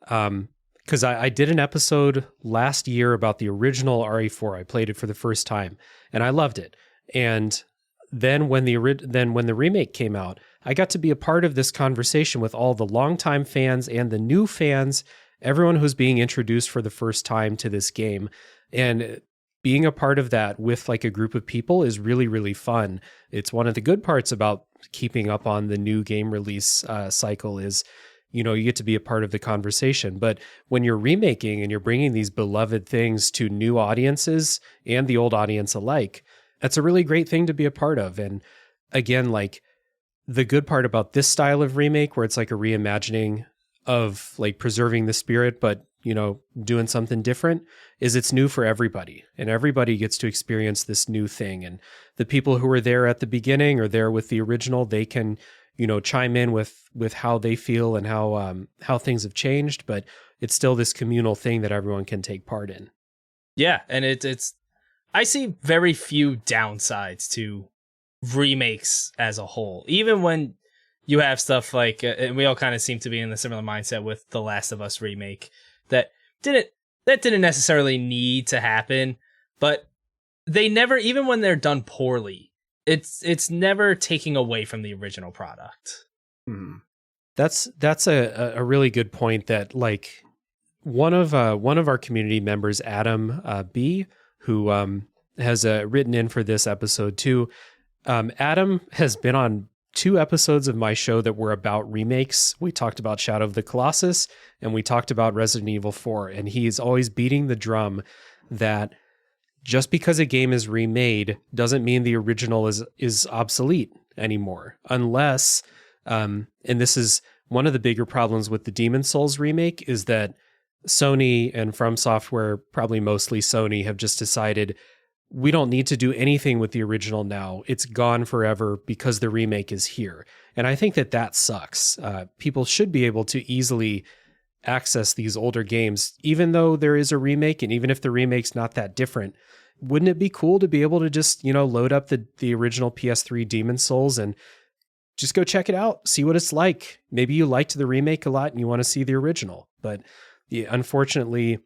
because I did an episode last year about the original RE4. I played it for the first time and I loved it. And then when the remake came out, I got to be a part of this conversation with all the longtime fans and the new fans, everyone who's being introduced for the first time to this game. And being a part of that with like a group of people is really, really fun. It's one of the good parts about keeping up on the new game release cycle is, you get to be a part of the conversation. But when you're remaking and you're bringing these beloved things to new audiences and the old audience alike, that's a really great thing to be a part of. And again, like, the good part about this style of remake, where it's like a reimagining of like preserving the spirit, but doing something different, is it's new for everybody, and everybody gets to experience this new thing. And the people who were there at the beginning or there with the original, they can, chime in with how they feel and how things have changed, but it's still this communal thing that everyone can take part in. Yeah. And it's, I see very few downsides to remakes as a whole, even when you have stuff like, and we all kind of seem to be in the similar mindset with the Last of Us remake, that didn't necessarily need to happen, but they never, even when they're done poorly, it's never taking away from the original product. That's a really good point. That like one of our community members, Adam B, who has written in for this episode too. Adam has been on 2 episodes of my show that were about remakes. We talked about Shadow of the Colossus and we talked about Resident Evil 4, and he's always beating the drum that just because a game is remade doesn't mean the original is obsolete anymore, unless and this is one of the bigger problems with the Demon's Souls remake, is that Sony and From Software, probably mostly Sony, have just decided we don't need to do anything with the original now. It's gone forever because the remake is here. And I think that sucks. People should be able to easily access these older games, even though there is a remake, and even if the remake's not that different. Wouldn't it be cool to be able to just, load up the original PS3 Demon's Souls and just go check it out, see what it's like. Maybe you liked the remake a lot and you want to see the original. But unfortunately,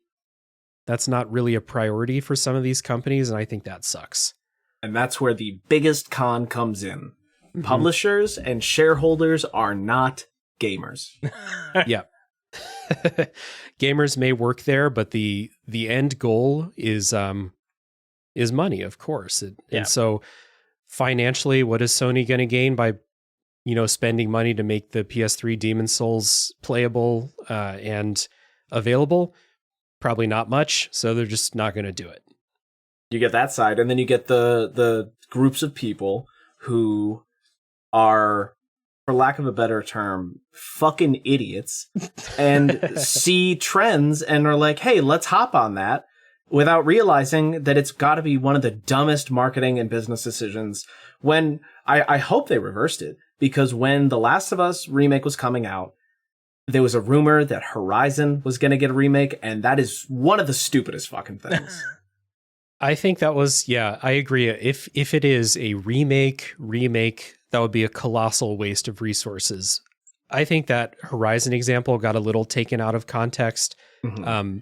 that's not really a priority for some of these companies, and I think that sucks. And that's where the biggest con comes in. Mm-hmm. Publishers and shareholders are not gamers. Yeah. Gamers may work there, but the end goal is money, of course. And so financially, what is Sony going to gain by spending money to make the PS3 Demon's Souls playable and available? Probably not much, so they're just not going to do it. You get that side, and then you get the groups of people who are, for lack of a better term, fucking idiots, and see trends and are like, hey, let's hop on that, without realizing that it's got to be one of the dumbest marketing and business decisions. When I hope they reversed it, because when The Last of Us remake was coming out, there was a rumor that Horizon was going to get a remake, and that is one of the stupidest fucking things. I think that was, I agree. If it is a remake, that would be a colossal waste of resources. I think that Horizon example got a little taken out of context. Mm-hmm.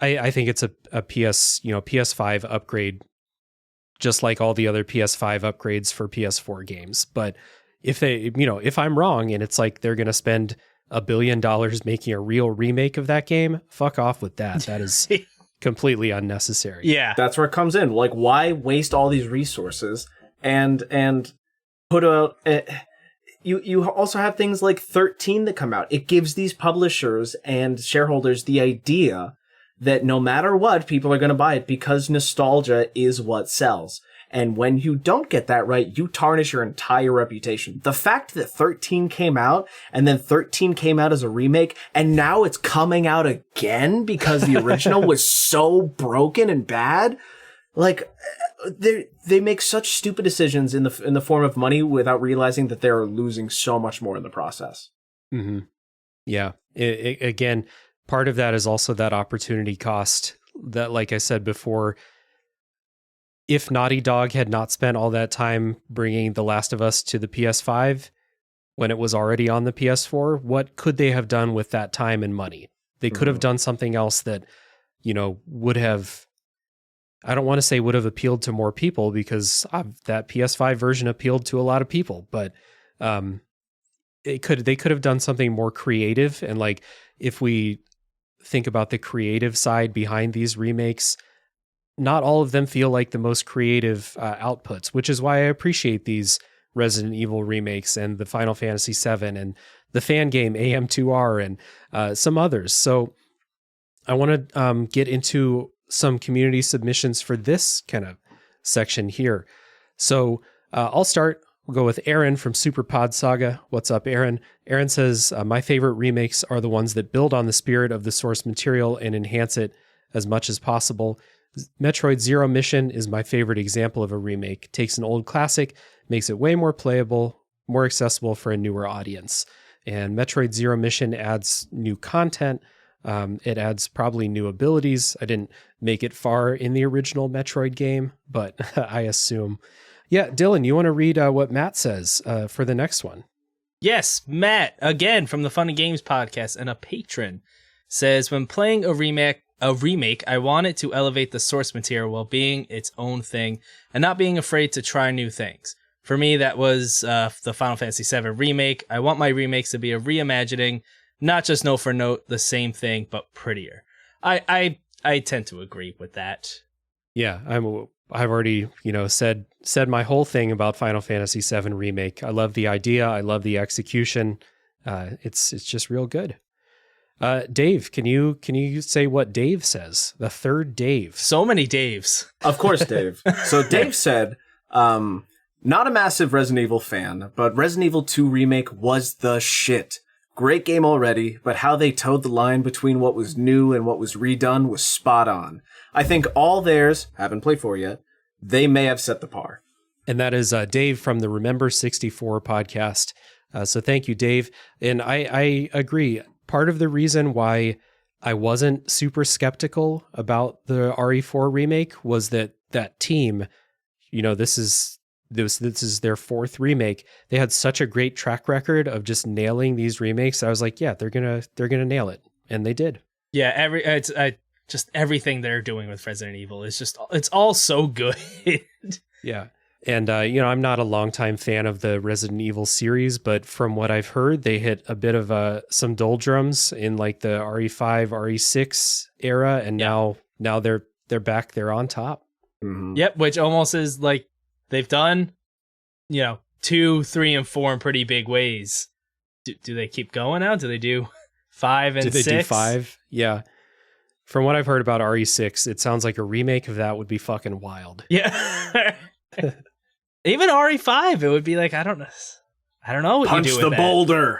I think it's a PS5 upgrade, just like all the other PS5 upgrades for PS4 games. But if I'm wrong and it's like they're going to spend $1 billion making a real remake of that game, fuck off with that. That is completely unnecessary. Yeah. That's where it comes in. Like, why waste all these resources and put out... You also have things like 13 that come out. It gives these publishers and shareholders the idea that no matter what, people are going to buy it because nostalgia is what sells. And when you don't get that right, you tarnish your entire reputation. The fact that 13 came out, and then 13 came out as a remake, and now it's coming out again because the original was so broken and bad, like, they make such stupid decisions in the form of money without realizing that they're losing so much more in the process. Mm-hmm. Yeah. Again, part of that is also that opportunity cost that, like I said before, if Naughty Dog had not spent all that time bringing The Last of Us to the PS5 when it was already on the PS4, what could they have done with that time and money? They could have done something else that, would have, I don't want to say would have appealed to more people, because that PS5 version appealed to a lot of people, but they could have done something more creative. And like, if we think about the creative side behind these remakes, not all of them feel like the most creative outputs, which is why I appreciate these Resident Evil remakes and the Final Fantasy VII and the fan game AM2R and some others. So I want to get into some community submissions for this kind of section here. So I'll start. We'll go with Aaron from Super Pod Saga. What's up, Aaron? Aaron says, my favorite remakes are the ones that build on the spirit of the source material and enhance it as much as possible. Metroid Zero Mission is my favorite example of a remake. Takes an old classic, makes it way more playable, more accessible for a newer audience. And Metroid Zero Mission adds new content. It adds probably new abilities. I didn't make it far in the original Metroid game, but I assume. Yeah, Dylan, you want to read what Matt says for the next one? Yes, Matt, again from the Funny Games podcast and a patron, says, when playing a remake, I want it to elevate the source material while being its own thing and not being afraid to try new things. For me, that was the Final Fantasy VII remake. I want my remakes to be a reimagining, not just note for note, the same thing, but prettier. I tend to agree with that. Yeah, I've already, said my whole thing about Final Fantasy VII Remake. I love the idea. I love the execution. It's just real good. Dave, can you say what Dave says? The third Dave. So many Daves. Of course, Dave. So Dave said, not a massive Resident Evil fan, but Resident Evil 2 Remake was the shit. Great game already, but how they towed the line between what was new and what was redone was spot on. I think all theirs, haven't played 4 yet, they may have set the par. And that is Dave from the Remember 64 podcast. So thank you, Dave. And I agree. Part of the reason why I wasn't super skeptical about the RE4 remake was that team, this is their fourth remake. They had such a great track record of just nailing these remakes. I was like, yeah, they're gonna nail it, and they did. Yeah, just everything they're doing with Resident Evil is it's all so good. Yeah. And, I'm not a longtime fan of the Resident Evil series, but from what I've heard, they hit a bit of some doldrums in like the RE5, RE6 era. And now they're back. They're on top. Mm-hmm. Yep. Which almost is like they've done, 2, 3, and 4 in pretty big ways. Do they keep going now? Do they do 5 and 6? Do they do 5? Yeah. From what I've heard about RE6, it sounds like a remake of that would be fucking wild. Yeah. Even RE5, it would be like, I don't know what Punch you do with the boulder.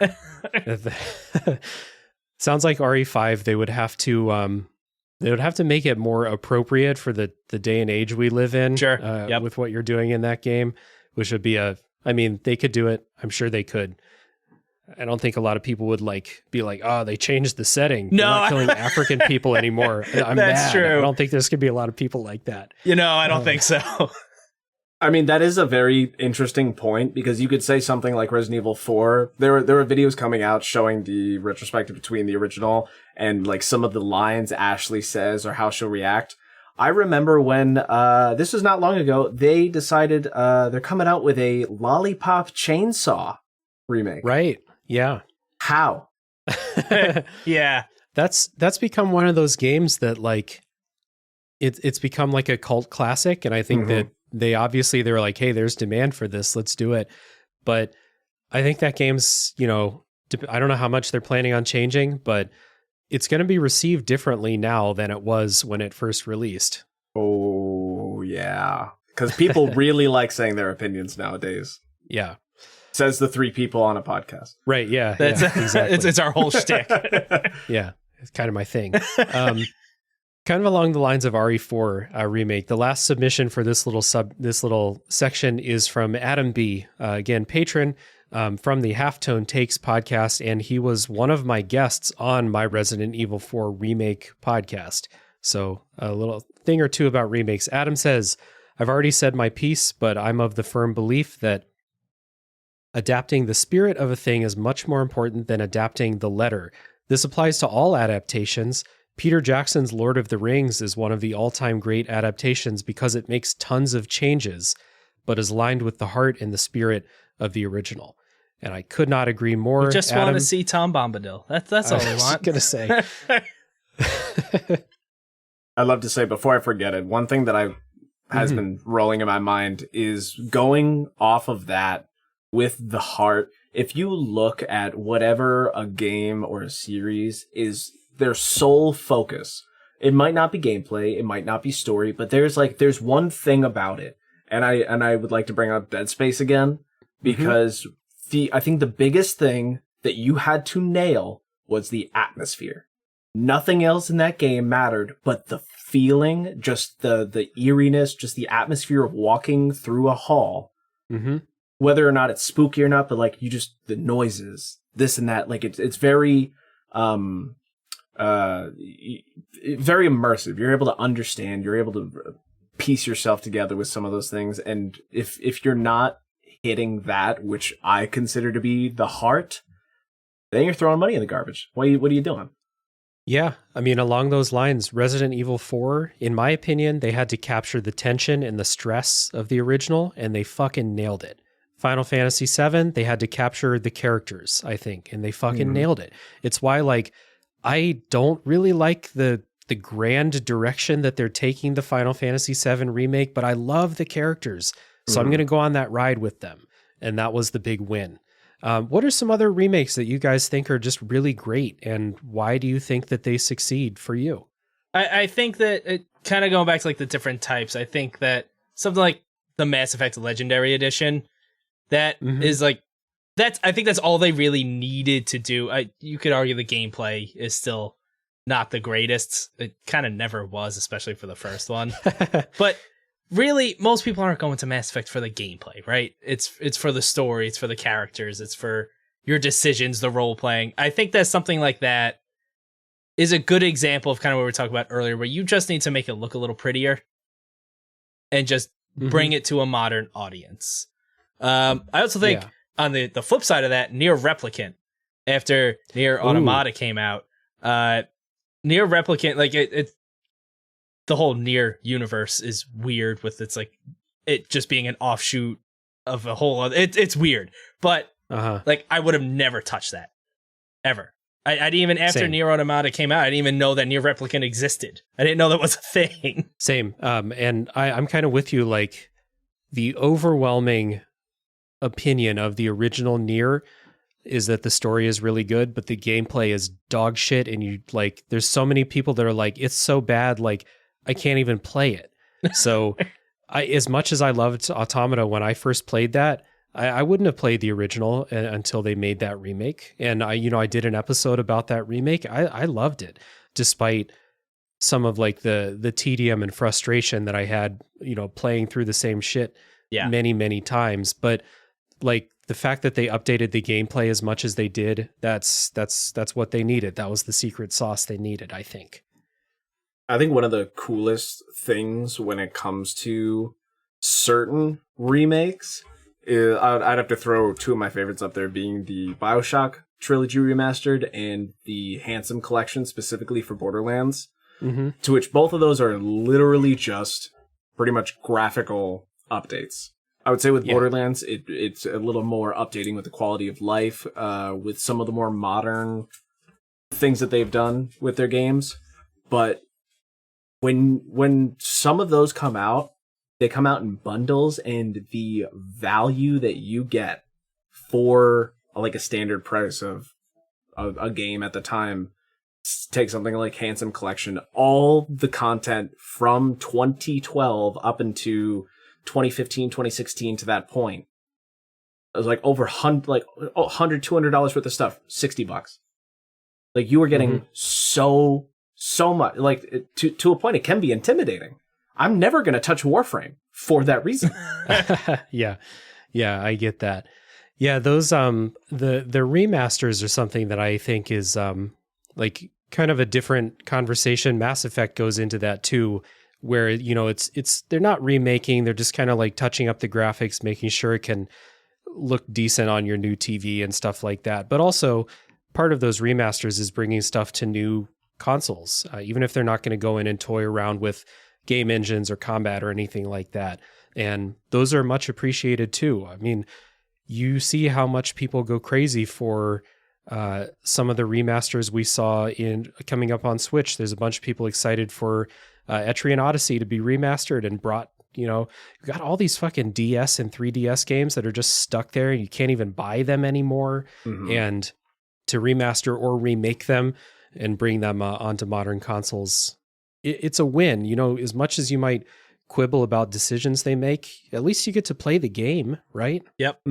Sounds like RE5, they would have to make it more appropriate for the day and age we live in. Sure. With what you're doing in that game, which would be they could do it. I'm sure they could. I don't think a lot of people would be like, oh, they changed the setting. No, they're not killing African people anymore. I'm That's mad. true. I don't think there's gonna be a lot of people like that. I don't think so. I mean, that is a very interesting point, because you could say something like Resident Evil 4. There were videos coming out showing the retrospective between the original and like some of the lines Ashley says or how she'll react. I remember when, this was not long ago, they decided they're coming out with a Lollipop Chainsaw remake. Right. Yeah. How? Yeah. That's become one of those games that it's become like a cult classic. And I think that they were like, hey, there's demand for this. Let's do it. But I think that game's, I don't know how much they're planning on changing, but it's going to be received differently now than it was when it first released. Oh, yeah. Because people really like saying their opinions nowadays. Yeah. Says the 3 people on a podcast. Right. Yeah. That's exactly. it's our whole shtick. Yeah. It's kind of my thing. Kind of along the lines of RE4 remake, the last submission for this little section is from Adam B. Again, patron from the Halftone Takes podcast, and he was one of my guests on my Resident Evil 4 remake podcast. So a little thing or two about remakes. Adam says, I've already said my piece, but I'm of the firm belief that adapting the spirit of a thing is much more important than adapting the letter. This applies to all adaptations. Peter Jackson's Lord of the Rings is one of the all-time great adaptations because it makes tons of changes, but is lined with the heart and the spirit of the original. And I could not agree more. We just want to see Tom Bombadil. That's all we want. I was going to say. I'd love to say, before I forget it, one thing that has been rolling in my mind is going off of that with the heart. If you look at whatever a game or a series is, their sole focus, it might not be gameplay, it might not be story, but there's one thing about it, and I would like to bring up Dead Space again, because I think the biggest thing that you had to nail was the atmosphere. Nothing else in that game mattered, but the feeling, just the eeriness, just the atmosphere of walking through a hall, whether or not it's spooky or not, but the noises, this and that, it's very very immersive. You're able to understand, you're able to piece yourself together with some of those things. And if you're not hitting that, which I consider to be the heart, then you're throwing money in the garbage. What are you doing? Yeah. I mean, along those lines, Resident Evil 4, in my opinion, they had to capture the tension and the stress of the original, and they fucking nailed it. Final Fantasy VII, they had to capture the characters, I think, and they fucking nailed it. It's why, I don't really like the grand direction that they're taking the Final Fantasy VII remake, but I love the characters. So I'm going to go on that ride with them. And that was the big win. What are some other remakes that you guys think are just really great, and why do you think that they succeed for you? I think that it kind of going back to like the different types. I think that something like the Mass Effect Legendary Edition, that is like I think that's all they really needed to do. You could argue the gameplay is still not the greatest. It kind of never was, especially for the first one. But really, most people aren't going to Mass Effect for the gameplay, right? It's for the story, it's for the characters, it's for your decisions, the role playing. I think that something like that is a good example of kind of what we were talking about earlier, where you just need to make it look a little prettier and just bring it to a modern audience. I also think on the flip side of that, Nier Replicant, after Nier Automata came out, Nier Replicant, like it the whole Nier universe is weird with it's like it just being an offshoot of a whole other, it's weird, but like I would have never touched that ever. I didn't even, after Nier Automata came out, I didn't even know that Nier Replicant existed. I didn't know that was a thing. Same. And I'm kind of with you, like the overwhelming opinion of the original Nier is that the story is really good, but the gameplay is dog shit. And you like, there's so many people that are like, it's so bad, like I can't even play it. So as much as I loved Automata when I first played that, I wouldn't have played the original until they made that remake. And I did an episode about that remake. I loved it, despite some of like the tedium and frustration that I had, playing through the same shit many, many times. But like the fact that they updated the gameplay as much as they did, that's what they needed. That was the secret sauce they needed, I think. I think one of the coolest things when it comes to certain remakes, I'd have to throw two of my favorites up there, being the BioShock Trilogy Remastered and the Handsome Collection, specifically for Borderlands, to which both of those are literally just pretty much graphical updates. I would say with Borderlands, it's a little more updating with the quality of life, with some of the more modern things that they've done with their games. But when some of those come out, they come out in bundles, and the value that you get for like a standard price of a game at the time, take something like Handsome Collection, all the content from 2012 up into 2015, 2016 to that point, it was like over $100, $200 worth of stuff, $60. Like you were getting so much, like to a point it can be intimidating. I'm never going to touch Warframe for that reason. Yeah, I get that. Yeah, those the remasters are something that I think is like kind of a different conversation. Mass Effect goes into that too, where it's they're not remaking, they're just kind of like touching up the graphics, making sure it can look decent on your new TV and stuff like that. But also part of those remasters is bringing stuff to new consoles, even if they're not going to go in and toy around with game engines or combat or anything like that. And those are much appreciated too. I mean, you see how much people go crazy for some of the remasters we saw in coming up on Switch. There's a bunch of people excited for Etrian Odyssey to be remastered and brought, you got all these fucking DS and 3DS games that are just stuck there and you can't even buy them anymore. And to remaster or remake them and bring them onto modern consoles, it's a win. As much as you might quibble about decisions they make, at least you get to play the game, right? Yep.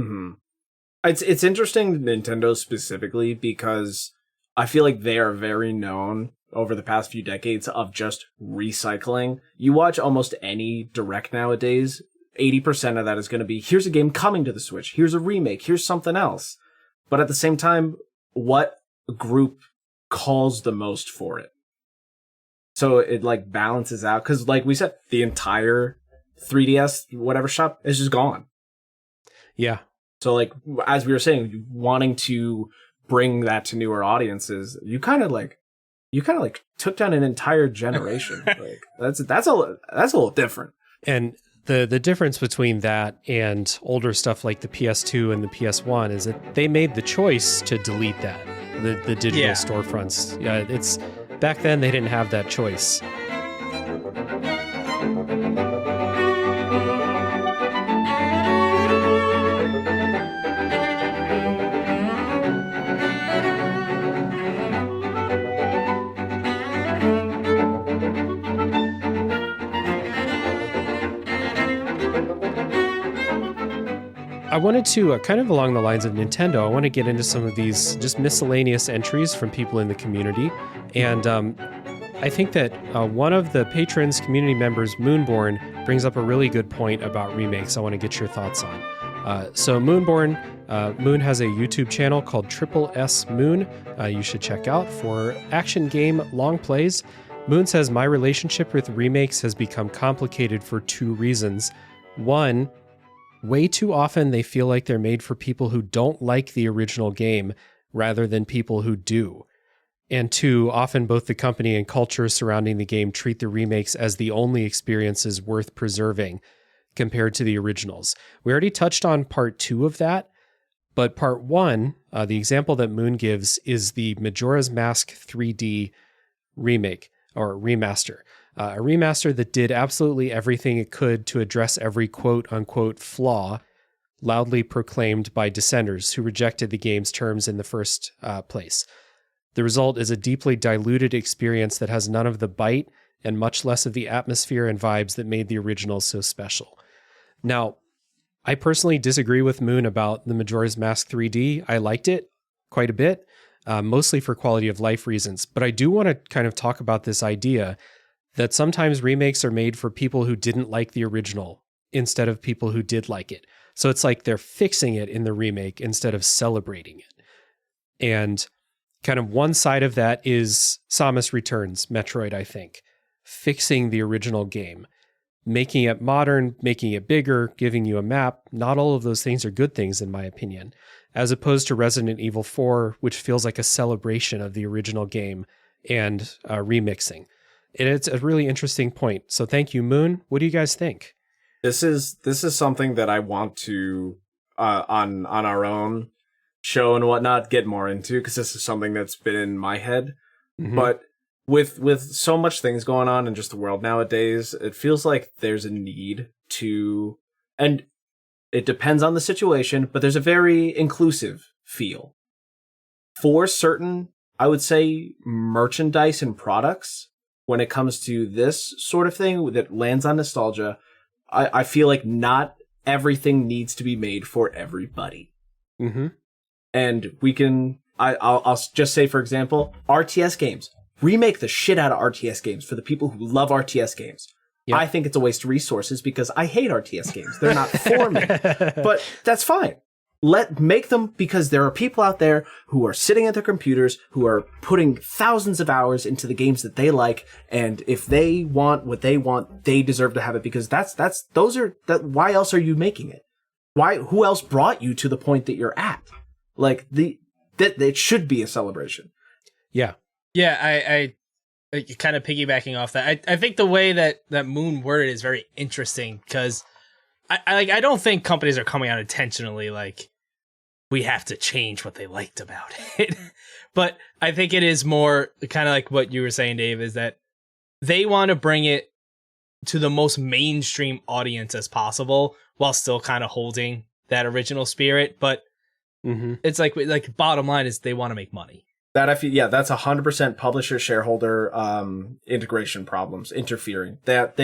It's interesting, Nintendo specifically, because I feel like they are very known over the past few decades of just recycling. You watch almost any direct nowadays, 80% of that is going to be, here's a game coming to the Switch, here's a remake, here's something else. But at the same time, what group calls the most for it? So it like balances out, because like we said, the entire 3DS whatever shop is just gone. Yeah. So like as we were saying, wanting to bring that to newer audiences, you kind of like took down an entire generation. Like that's a little different. And the difference between that and older stuff like the PS2 and the PS1 is that they made the choice to delete that, the digital storefronts. Yeah, it's back then they didn't have that choice. wanted to, kind of along the lines of Nintendo, I want to get into some of these just miscellaneous entries from people in the community. And I think that one of the patrons, community members, Moonborn, brings up a really good point about remakes I want to get your thoughts on. So Moonborn, Moon has a YouTube channel called Triple S Moon. You should check out for action game long plays. Moon says, my relationship with remakes has become complicated for two reasons. One, way too often they feel like they're made for people who don't like the original game rather than people who do. And two, often both the company and culture surrounding the game treat the remakes as the only experiences worth preserving compared to the originals. We already touched on part 2 of that, but part 1, the example that Moon gives is the Majora's Mask 3D remake or remaster. A remaster that did absolutely everything it could to address every quote-unquote flaw loudly proclaimed by dissenters who rejected the game's terms in the first place. The result is a deeply diluted experience that has none of the bite and much less of the atmosphere and vibes that made the original so special. Now, I personally disagree with Moon about the Majora's Mask 3D. I liked it quite a bit, mostly for quality of life reasons. But I do want to kind of talk about this idea that sometimes remakes are made for people who didn't like the original instead of people who did like it. So it's like they're fixing it in the remake instead of celebrating it. And kind of one side of that is Samus Returns, Metroid, I think. Fixing the original game. Making it modern, making it bigger, giving you a map. Not all of those things are good things, in my opinion. As opposed to Resident Evil 4, which feels like a celebration of the original game and remixing. And it's a really interesting point. So thank you, Moon. What do you guys think? This is something that I want to on our own show and whatnot get more into, because this is something that's been in my head. Mm-hmm. But with so much things going on in just the world nowadays, it feels like there's a need to, and it depends on the situation, but there's a very inclusive feel for certain, I would say, merchandise and products. When it comes to this sort of thing that lands on nostalgia, I feel like not everything needs to be made for everybody. Mm-hmm. And we can, I'll just say, for example, RTS games. Remake the shit out of RTS games for the people who love RTS games. Yep. I think it's a waste of resources because I hate RTS games. They're not for me. But that's fine. Make them, because there are people out there who are sitting at their computers who are putting thousands of hours into the games that they like, and if they want what they want, they deserve to have it, because why else are you making it? Who else brought you to the point that you're at? Like it should be a celebration. Yeah. Yeah, I kind of piggybacking off that. I think the way that Moon worded is very interesting, because I don't think companies are coming out intentionally like, we have to change what they liked about it. But I think it is more kind of like what you were saying, Dave, is that they want to bring it to the most mainstream audience as possible while still kind of holding that original spirit. But it's like bottom line is they want to make money. That I feel, yeah, that's 100% publisher shareholder integration problems interfering. That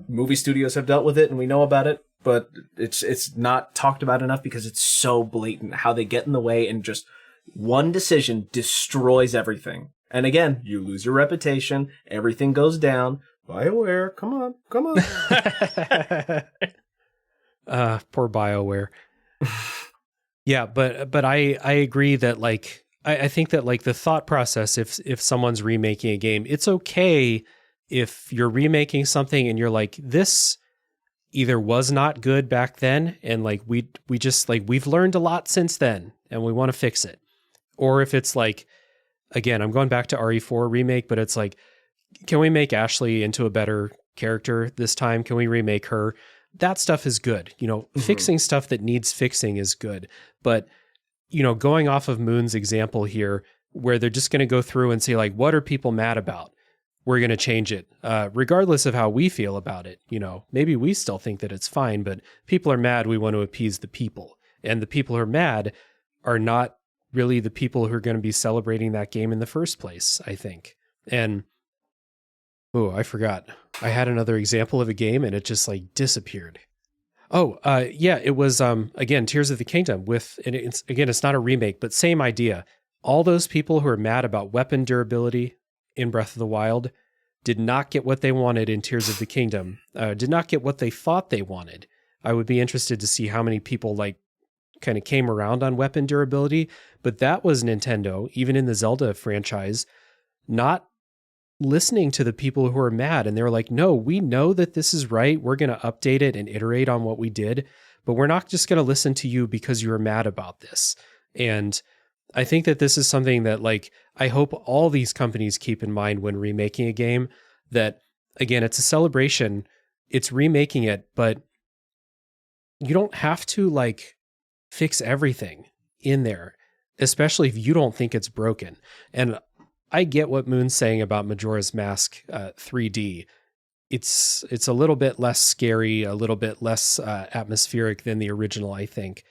movie studios have dealt with it, and we know about it, but it's not talked about enough because it's so blatant how they get in the way, and just one decision destroys everything. And again, you lose your reputation, everything goes down. BioWare, come on. Poor BioWare. Yeah, but I agree that, like, I think that, like, the thought process, if someone's remaking a game, it's okay if you're remaking something and you're like, this either was not good back then, and like we just, like, we've learned a lot since then and we want to fix it. Or if it's like, again, I'm going back to RE4 remake, but it's like, can we make Ashley into a better character this time? Can we remake her? That stuff is good. You know, fixing stuff that needs fixing is good. But, you know, going off of Moon's example here, where they're just going to go through and say, like, what are people mad about? We're going to change it, regardless of how we feel about it. You know, maybe we still think that it's fine, but people are mad. We want to appease the people. And the people who are mad are not really the people who are going to be celebrating that game in the first place, I think. And, oh, I forgot. I had another example of a game and it just, like, disappeared. Yeah, it was again Tears of the Kingdom with, and it's not a remake, but same idea. All those people who are mad about weapon durability in Breath of the Wild did not get what they wanted in Tears of the Kingdom. Did not get what they thought they wanted. I would be interested to see how many people like kind of came around on weapon durability, but that was Nintendo, even in the Zelda franchise, not listening to the people who are mad. And they were like, no, we know that this is right. We're going to update it and iterate on what we did, but we're not just going to listen to you because you were mad about this. And I think that this is something that, like, I hope all these companies keep in mind when remaking a game, that again, it's a celebration. It's remaking it, but you don't have to like fix everything in there, especially if you don't think it's broken. And I get what Moon's saying about Majora's Mask 3D. It's a little bit less scary, a little bit less atmospheric than the original, I think.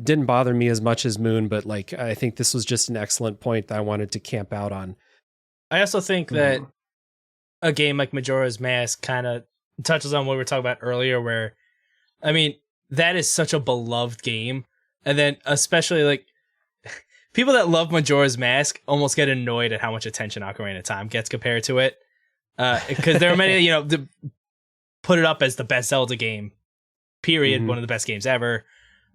Didn't bother me as much as Moon, but like I think this was just an excellent point that I wanted to camp out on. I also think that a game like Majora's Mask kind of touches on what we were talking about earlier, where, I mean, that is such a beloved game. And then especially like people that love Majora's Mask almost get annoyed at how much attention Ocarina of Time gets compared to it. Because there are many, put it up as the best Zelda game, period. One of the best games ever.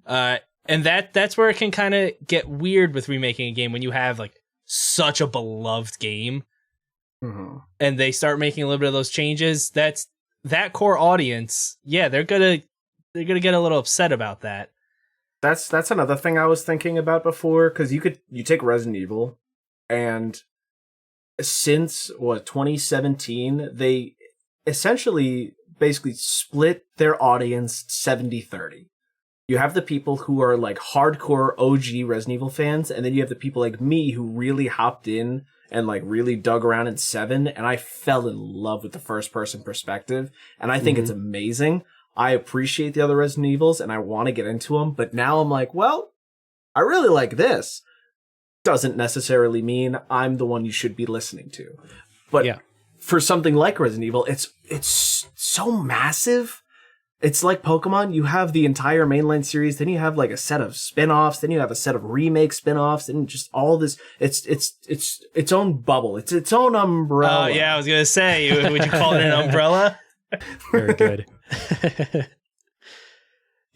And that's where it can kind of get weird with remaking a game when you have like such a beloved game and they start making a little bit of those changes. That's that core audience. Yeah, they're gonna get a little upset about that. That's another thing I was thinking about before, because you take Resident Evil, and since 2017 they essentially basically split their audience 70-30. You have the people who are like hardcore OG Resident Evil fans, and then you have the people like me who really hopped in and like really dug around in 7, and I fell in love with the first person perspective, and I think it's amazing. I appreciate the other Resident Evils and I want to get into them, but now I'm like, well, I really like this. Doesn't necessarily mean I'm the one you should be listening to. But for something like Resident Evil, it's so massive. It's like Pokemon. You have the entire mainline series, then you have like a set of spin-offs, then you have a set of remake spin-offs, and just all this. It's its own bubble. It's its own umbrella. Oh yeah, I was gonna say, would you call it an umbrella? Very good.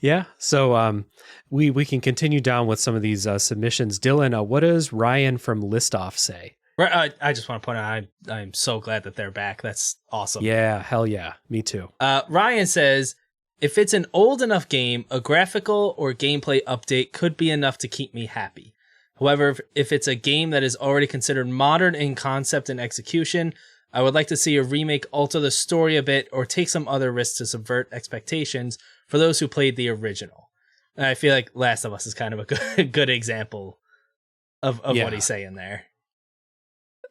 Yeah. So we can continue down with some of these submissions. Dylan, what does Ryan from Listoff say? I just want to point out, I'm so glad that they're back. That's awesome. Yeah, hell yeah. Me too. Ryan says, if it's an old enough game, a graphical or gameplay update could be enough to keep me happy. However, if it's a game that is already considered modern in concept and execution, I would like to see a remake alter the story a bit or take some other risks to subvert expectations for those who played the original. And I feel like Last of Us is kind of a good example of what he's saying there.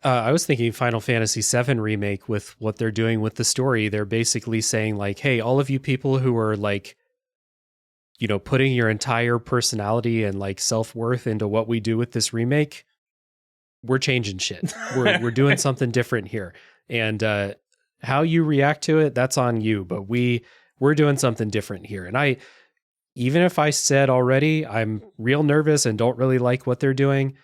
I was thinking Final Fantasy VII Remake with what they're doing with the story. They're basically saying like, hey, all of you people who are like, putting your entire personality and like self-worth into what we do with this remake, we're changing shit. We're doing something different here. And how you react to it, that's on you. But we're doing something different here. And even if I said already, I'm real nervous and don't really like what they're doing,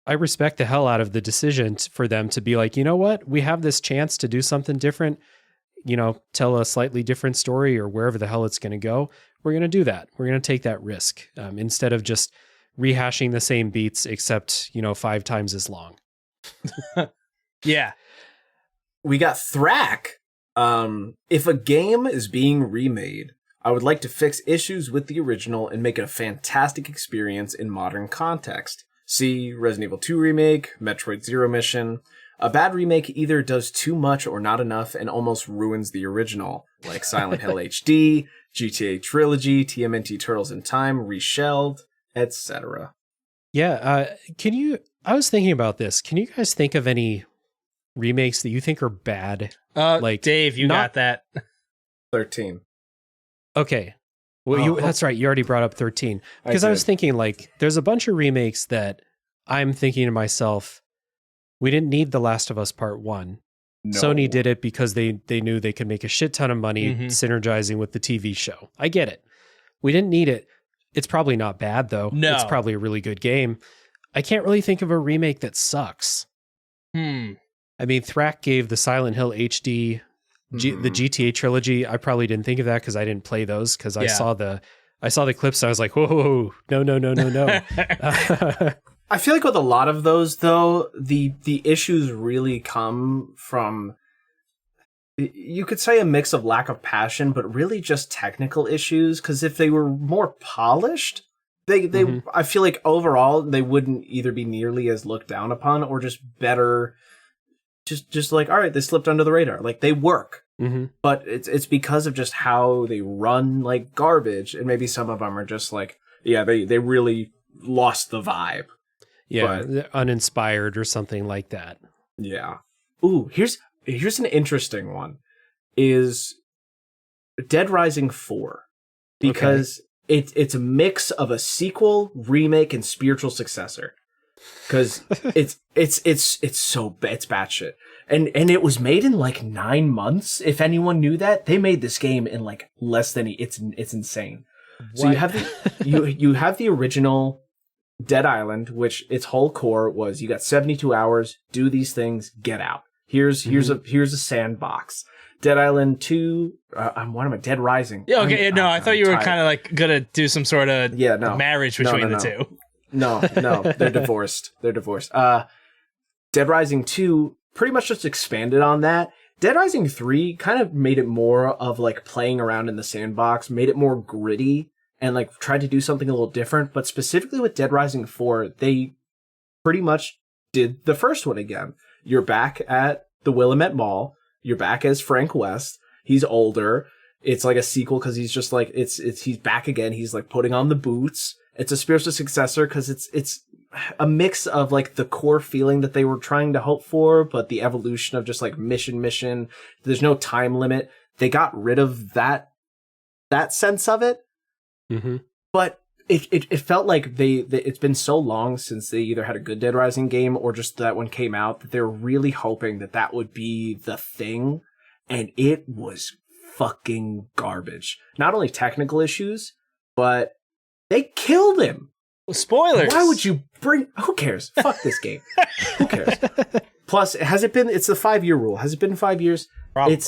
I respect the hell out of the decision for them to be like, you know what? We have this chance to do something different, tell a slightly different story or wherever the hell it's going to go. We're going to do that. We're going to take that risk instead of just rehashing the same beats, except, 5 times as long. Yeah. We got Thrack. If a game is being remade, I would like to fix issues with the original and make it a fantastic experience in modern context. See Resident Evil 2 Remake, Metroid Zero Mission. A bad remake either does too much or not enough and almost ruins the original, like Silent Hill HD, GTA Trilogy, TMNT Turtles in Time, Reshelled, etc. Yeah, I was thinking about this. Can you guys think of any remakes that you think are bad? Like Dave, you got that. 13. Okay. Well, that's right. You already brought up 13. Because I was thinking, like, there's a bunch of remakes that I'm thinking to myself, we didn't need The Last of Us Part 1. No. Sony did it because they knew they could make a shit ton of money synergizing with the TV show. I get it. We didn't need it. It's probably not bad, though. No. It's probably a really good game. I can't really think of a remake that sucks. I mean, Thrak gave the Silent Hill HD, the GTA trilogy. I probably didn't think of that because I didn't play those because I saw the clips. And I was like, whoa, no. I feel like with a lot of those, though, the issues really come from, you could say, a mix of lack of passion, but really just technical issues. Because if they were more polished, they I feel like overall they wouldn't either be nearly as looked down upon or just better. Just like, all right, they slipped under the radar. Like, they work. But it's because of just how they run like garbage, and maybe some of them are just like, they really lost the vibe. Yeah, but uninspired or something like that. Yeah. Ooh, here's an interesting one. Is Dead Rising 4. Because it's a mix of a sequel, remake, and spiritual successor. Because it's batshit. And it was made in like 9 months. If anyone knew that, they made this game in like less than it's insane. What? So you have the original Dead Island, which its whole core was you got 72 hours, do these things, get out. Here's a sandbox. Dead Island 2, Dead Rising. Yeah, okay, I thought you were kind of like gonna do some sort of marriage between the two. No, they're divorced. Dead Rising 2 pretty much just expanded on that. Dead Rising 3 kind of made it more of like playing around in the sandbox, made it more gritty, and like tried to do something a little different. But specifically with Dead Rising 4, they pretty much did the first one again. You're back at the Willamette Mall. You're back as Frank West. He's older. It's like a sequel because he's just like, he's back again. He's like putting on the boots. It's a spiritual successor because it's a mix of like the core feeling that they were trying to hope for, but the evolution of just like mission. There's no time limit. They got rid of that sense of it. But it felt like it's been so long since they either had a good Dead Rising game or just that one came out that they're really hoping that would be the thing. And it was fucking garbage. Not only technical issues, but they killed him. Spoilers. Why would you who cares? Fuck this game. Who cares? Plus, it's the 5-year rule. Has it been 5 years? Probably.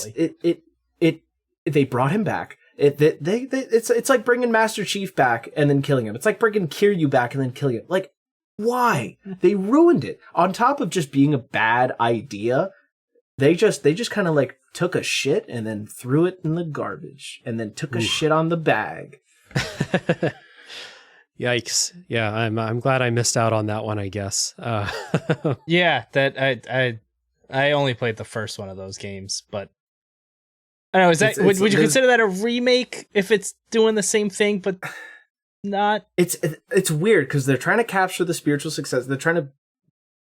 They brought him back. It's like bringing Master Chief back and then killing him. It's like bringing Kiryu back and then killing him. Like, why? They ruined it. On top of just being a bad idea, they just kind of like took a shit and then threw it in the garbage and then took a shit on the bag. Yikes. Yeah, I'm glad I missed out on that one, I guess. Yeah, that I only played the first one of those games, but I don't know, would you consider that a remake if it's doing the same thing but not? It's weird because they're trying to capture the spiritual success. They're trying to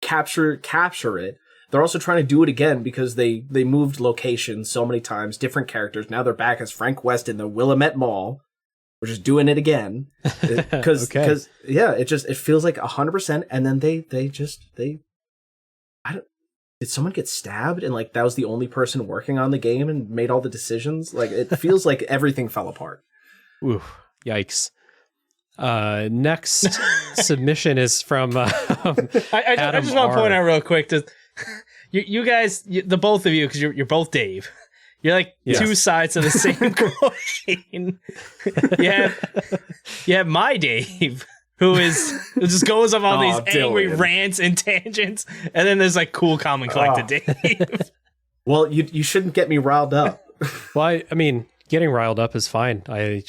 capture it. They're also trying to do it again because they moved locations so many times, different characters. Now they're back as Frank West in the Willamette Mall. We're just doing it again because it feels like 100%. And then did someone get stabbed and like that was the only person working on the game and made all the decisions? Like it feels like everything fell apart. Ooh, yikes. Next submission is from I just want to point out real quick to you guys, the both of you, because you're both Dave. You're like two sides of the same coin. You have my Dave, who just goes off all these angry rants and tangents, and then there's like cool, calm, and collected Dave. Well, you shouldn't get me riled up. Well, I mean, getting riled up is fine. I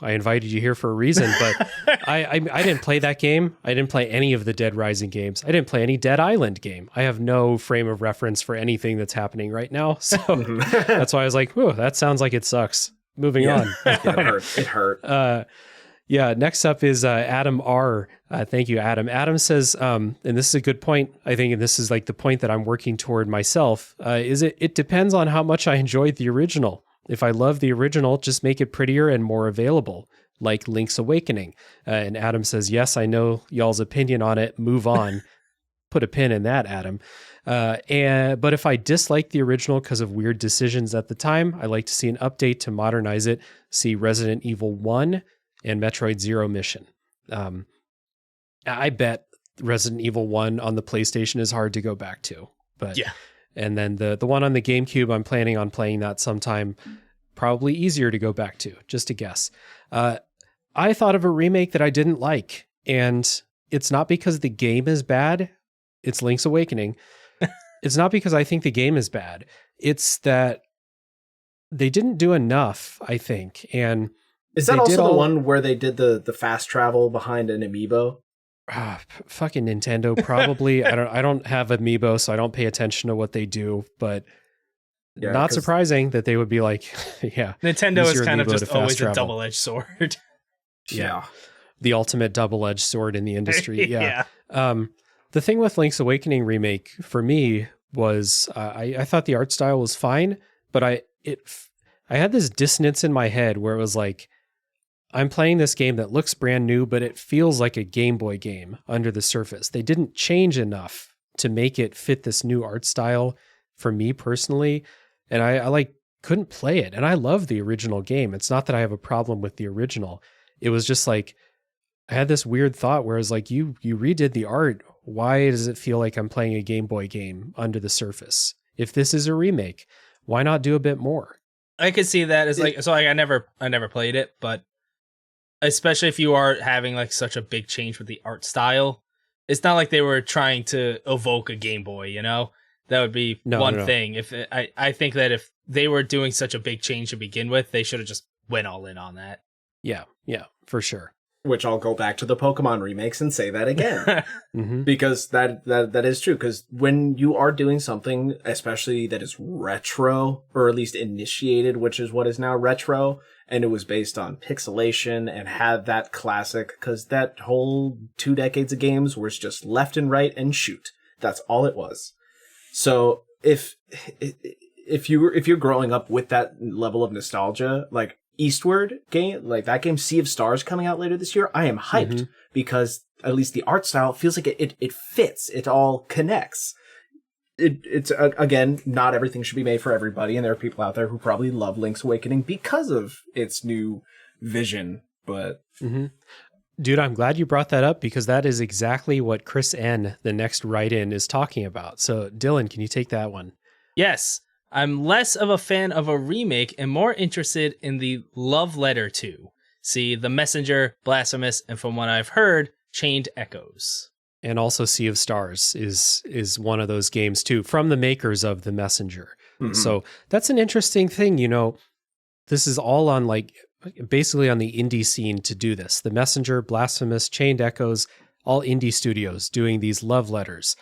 invited you here for a reason, but I didn't play that game. I didn't play any of the Dead Rising games. I didn't play any Dead Island game. I have no frame of reference for anything that's happening right now. So that's why I was like, whoa, that sounds like it sucks. Moving on. Yeah, it hurt. Next up is Adam R. Thank you, Adam. Adam says, and this is a good point, I think, and this is like the point that I'm working toward myself, is it depends on how much I enjoyed the original. If I love the original, just make it prettier and more available, like Link's Awakening. And Adam says, yes, I know y'all's opinion on it. Move on. Put a pin in that, Adam. But if I dislike the original because of weird decisions at the time, I like to see an update to modernize it. See Resident Evil 1 and Metroid Zero Mission. I bet Resident Evil 1 on the PlayStation is hard to go back to. But Yeah. And then the one on the GameCube, I'm planning on playing that sometime. Probably easier to go back to, just a guess. I thought of a remake that I didn't like, and it's not because the game is bad. It's Link's Awakening. It's not because I think the game is bad. It's that they didn't do enough, I think. And is that also the one where they did the fast travel behind an amiibo? Fucking Nintendo, probably. I don't have Amiibo, so I don't pay attention to what they do, but not surprising that they would be like, yeah. Nintendo is kind of just always a double-edged sword. Yeah. The ultimate double-edged sword in the industry. Yeah. The thing with Link's Awakening remake for me was I thought the art style was fine, but I had this dissonance in my head where it was like, I'm playing this game that looks brand new, but it feels like a Game Boy game under the surface. They didn't change enough to make it fit this new art style for me personally. And I like couldn't play it. And I love the original game. It's not that I have a problem with the original. It was just like, I had this weird thought where it's like, you redid the art. Why does it feel like I'm playing a Game Boy game under the surface? If this is a remake, why not do a bit more? I could see that as like, so like I never played it, but especially if you are having like such a big change with the art style, it's not like they were trying to evoke a Game Boy, you know? That would be one thing. If I think that if they were doing such a big change to begin with, they should have just went all in on that. Yeah, for sure. Which I'll go back to the Pokemon remakes and say that again. Mm-hmm. Because that is true. Because when you are doing something, especially that is retro, or at least initiated, which is what is now retro, and it was based on pixelation and had that classic, because that whole 2 decades of games was just left and right and shoot. That's all it was. So if you're growing up with that level of nostalgia, like Eastward game, like that game Sea of Stars coming out later this year, I am hyped because at least the art style feels like it fits, it all connects. It's again, not everything should be made for everybody, and there are people out there who probably love Link's Awakening because of its new vision, but Dude, I'm glad you brought that up because that is exactly what Chris N, the next write-in, is talking about. So Dylan, can you take that one? Yes. I'm less of a fan of a remake and more interested in the love letter to. See, The Messenger, Blasphemous, and from what I've heard, Chained Echoes. And also Sea of Stars is one of those games too, from the makers of The Messenger. So that's an interesting thing, you know. This is all on like basically on the indie scene to do this. The Messenger, Blasphemous, Chained Echoes, all indie studios doing these love letters.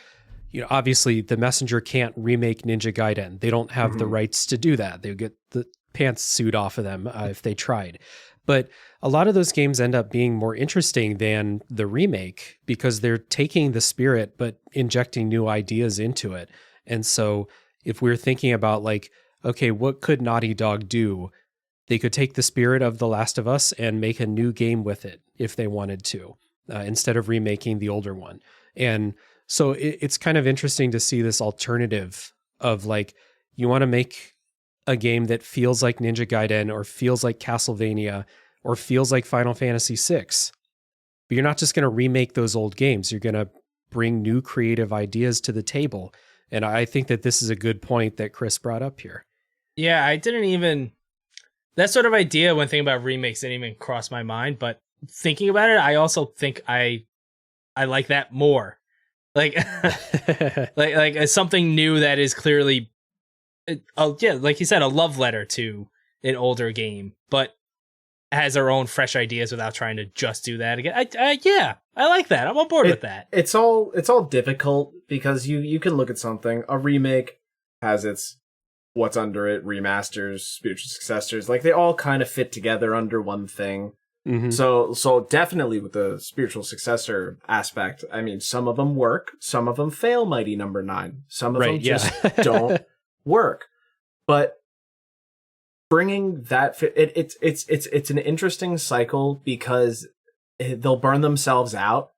You know, obviously the Messenger can't remake Ninja Gaiden. They don't have the rights to do that. They would get the pants sued off of them if they tried. But a lot of those games end up being more interesting than the remake because they're taking the spirit but injecting new ideas into it. And so if we're thinking about like, okay, what could Naughty Dog do? They could take the spirit of The Last of Us and make a new game with it if they wanted to, instead of remaking the older one. And so it's kind of interesting to see this alternative of like, you want to make a game that feels like Ninja Gaiden or feels like Castlevania or feels like Final Fantasy VI. But you're not just going to remake those old games. You're going to bring new creative ideas to the table. And I think that this is a good point that Chris brought up here. Yeah, I didn't even... That sort of idea when thinking about remakes didn't even cross my mind, but thinking about it, I also think I like that more. Like, like something new that is clearly, like you said, a love letter to an older game, but has their own fresh ideas without trying to just do that again. I like that. I'm on board with that. It's all difficult because you can look at something. A remake has its what's under it, remasters, spiritual successors, like they all kind of fit together under one thing. So definitely with the spiritual successor aspect, I mean, some of them work, some of them fail. Mighty Number 9, some of them just don't work. But bringing that, it's an interesting cycle because they'll burn themselves out.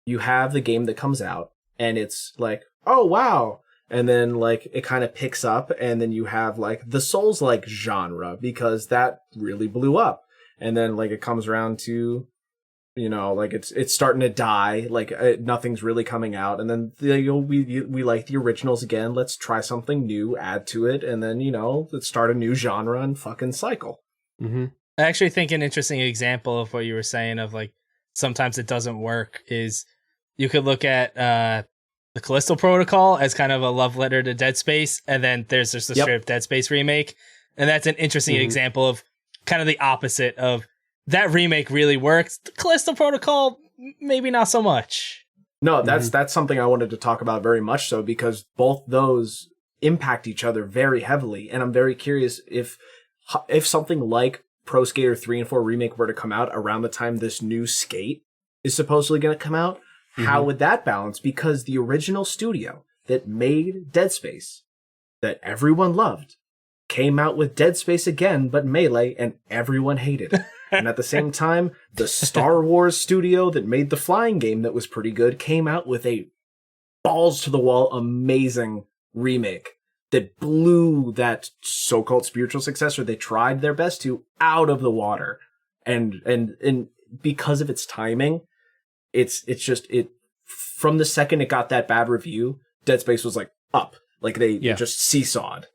You have the game that comes out, and it's like, oh wow, and then like it kind of picks up, and then you have like the Souls-like genre because that really blew up, and then like it comes around to, you know, like it's starting to die, like nothing's really coming out, and then we like the originals again. Let's try something new, add to it, and then, you know, let's start a new genre and fucking cycle. Mm-hmm. I actually think an interesting example of what you were saying of like sometimes it doesn't work is you could look at the Callisto Protocol as kind of a love letter to Dead Space, and then there's just the straight up Dead Space remake, and that's an interesting example of kind of the opposite of that remake really works. The Callisto Protocol, maybe not so much. No, that's something I wanted to talk about very much so, because both those impact each other very heavily, and I'm very curious if something like Pro Skater 3 and 4 Remake were to come out around the time this new Skate is supposedly going to come out, how would that balance? Because the original studio that made Dead Space, that everyone loved, came out with Dead Space again, but Melee, and everyone hated it. And at the same time, the Star Wars studio that made the flying game that was pretty good came out with a balls-to-the-wall amazing remake that blew that so-called spiritual successor they tried their best to out of the water. And because of its timing, it's just from the second it got that bad review, Dead Space was like up. Like they just seesawed.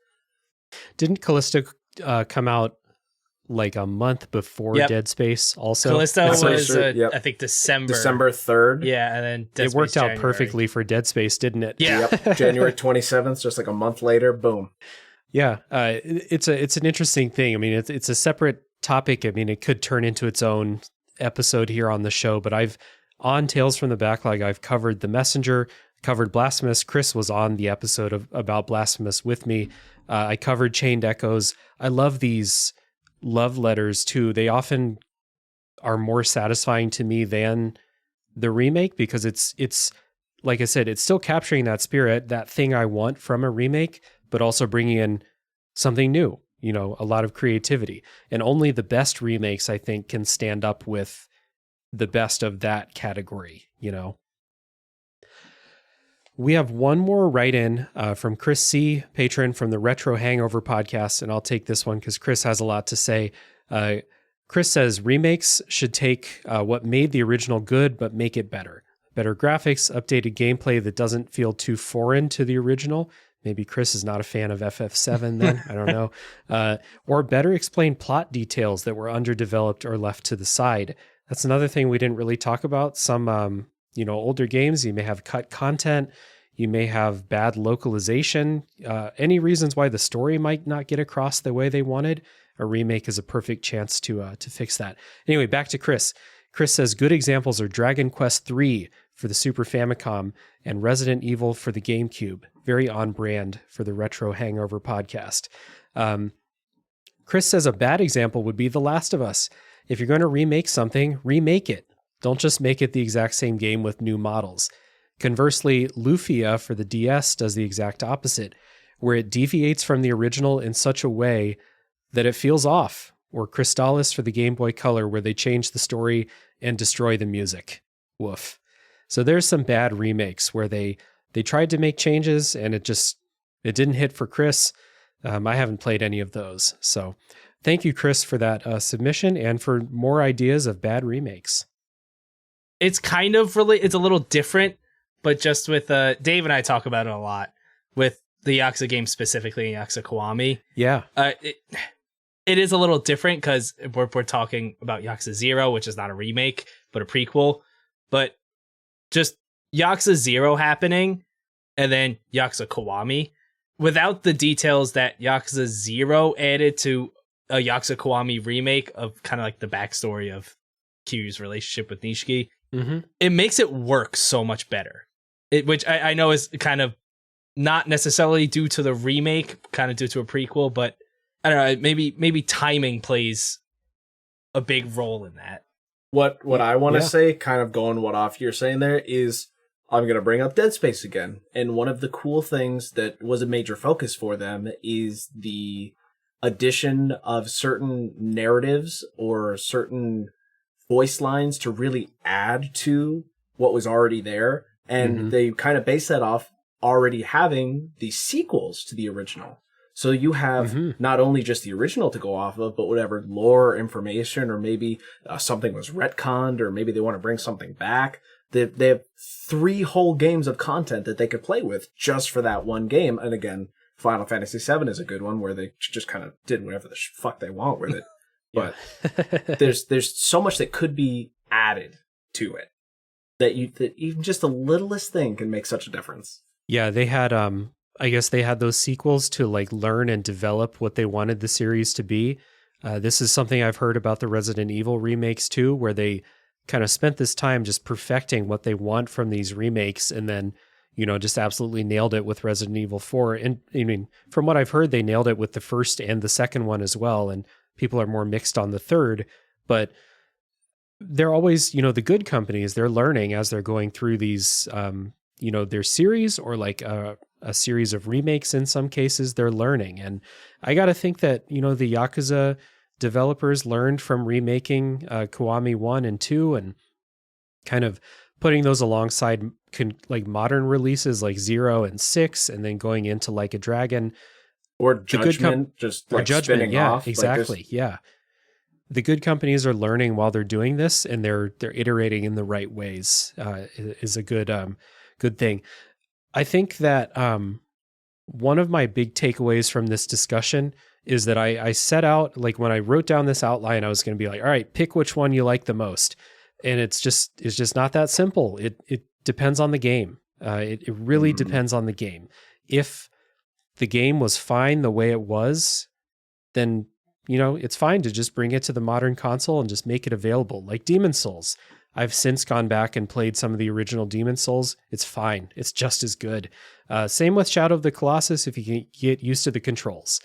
Didn't Callisto come out like a month before Dead Space also? Callisto was, I think, December 3rd. Yeah, and then Dead it worked Space out January. perfectly for Dead Space, didn't it? Yeah. January 27th, just like a month later, boom. Yeah, it's an interesting thing. I mean, it's a separate topic. I mean, it could turn into its own episode here on the show, but on Tales from the Backlog, I've covered The Messenger, covered Blasphemous. Chris was on the episode about Blasphemous with me. I covered Chained Echoes. I love these love letters too. They often are more satisfying to me than the remake, because it's like I said, it's still capturing that spirit, that thing I want from a remake, but also bringing in something new, you know, a lot of creativity. And only the best remakes, I think, can stand up with the best of that category, you know. We have one more write-in from Chris C., patron from the Retro Hangover podcast, and I'll take this one because Chris has a lot to say. Chris says, remakes should take what made the original good, but make it better. Better graphics, updated gameplay that doesn't feel too foreign to the original. Maybe Chris is not a fan of FF7 then, I don't know. Or better explain plot details that were underdeveloped or left to the side. That's another thing we didn't really talk about. Some older games, you may have cut content, you may have bad localization, any reasons why the story might not get across the way they wanted. A remake is a perfect chance to fix that. Anyway, back to Chris. Chris says good examples are Dragon Quest III for the Super Famicom and Resident Evil for the GameCube. Very on brand for the Retro Hangover podcast. Chris says a bad example would be The Last of Us. If you're going to remake something, remake it. Don't just make it the exact same game with new models. Conversely, Lufia for the DS does the exact opposite, where it deviates from the original in such a way that it feels off, or Crystallis for the Game Boy Color, where they change the story and destroy the music. Woof. So there's some bad remakes where they tried to make changes and it didn't hit for Chris. I haven't played any of those. So thank you, Chris, for that submission and for more ideas of bad remakes. It's kind of it's a little different, but just with Dave and I talk about it a lot with the Yakuza game, specifically Yakuza Kiwami. Yeah. It is a little different because we're talking about Yakuza 0, which is not a remake, but a prequel. But just Yakuza 0 happening and then Yakuza Kiwami, without the details that Yakuza 0 added to a Yakuza Kiwami remake of kind of like the backstory of Kiryu's relationship with Nishiki, it makes it work so much better. Which I know is kind of not necessarily due to the remake, kind of due to a prequel, but I don't know, maybe timing plays a big role in that. What I want to say, kind of going what off you're saying there, is I'm going to bring up Dead Space again. And one of the cool things that was a major focus for them is the addition of certain narratives or certain voice lines to really add to what was already there. And they kind of base that off already having the sequels to the original. So you have not only just the original to go off of, but whatever lore information, or maybe something was retconned, or maybe they want to bring something back. They have 3 whole games of content that they could play with just for that one game. And again, Final Fantasy VII is a good one where they just kind of did whatever the fuck they want with it. But there's so much that could be added to it that even just the littlest thing can make such a difference. Yeah, they had I guess they had those sequels to like learn and develop what they wanted the series to be. This is something I've heard about the Resident Evil remakes too, where they kind of spent this time just perfecting what they want from these remakes, and then, you know, just absolutely nailed it with Resident Evil 4. And I mean, from what I've heard, they nailed it with the first and the second one as well. And people are more mixed on the third, but they're always, you know, the good companies, they're learning as they're going through these, you know, their series, or like a series of remakes in some cases, they're learning. And I got to think that, you know, the Yakuza developers learned from remaking Kiwami 1 and 2 and kind of putting those alongside like modern releases like 0 and 6, and then going into like a Dragon or Judgment, just like Judgment, yeah, off, exactly, like yeah. The good companies are learning while they're doing this, and they're iterating in the right ways. Is a good thing. I think that one of my big takeaways from this discussion is that I set out, like when I wrote down this outline, I was going to be like, all right, pick which one you like the most. And it's just not that simple. It depends on the game. It really depends on the game. If the game was fine the way it was, then, you know, it's fine to just bring it to the modern console and just make it available. Like Demon's Souls. I've since gone back and played some of the original Demon's Souls. It's fine. It's just as good. Same with Shadow of the Colossus if you can get used to the controls.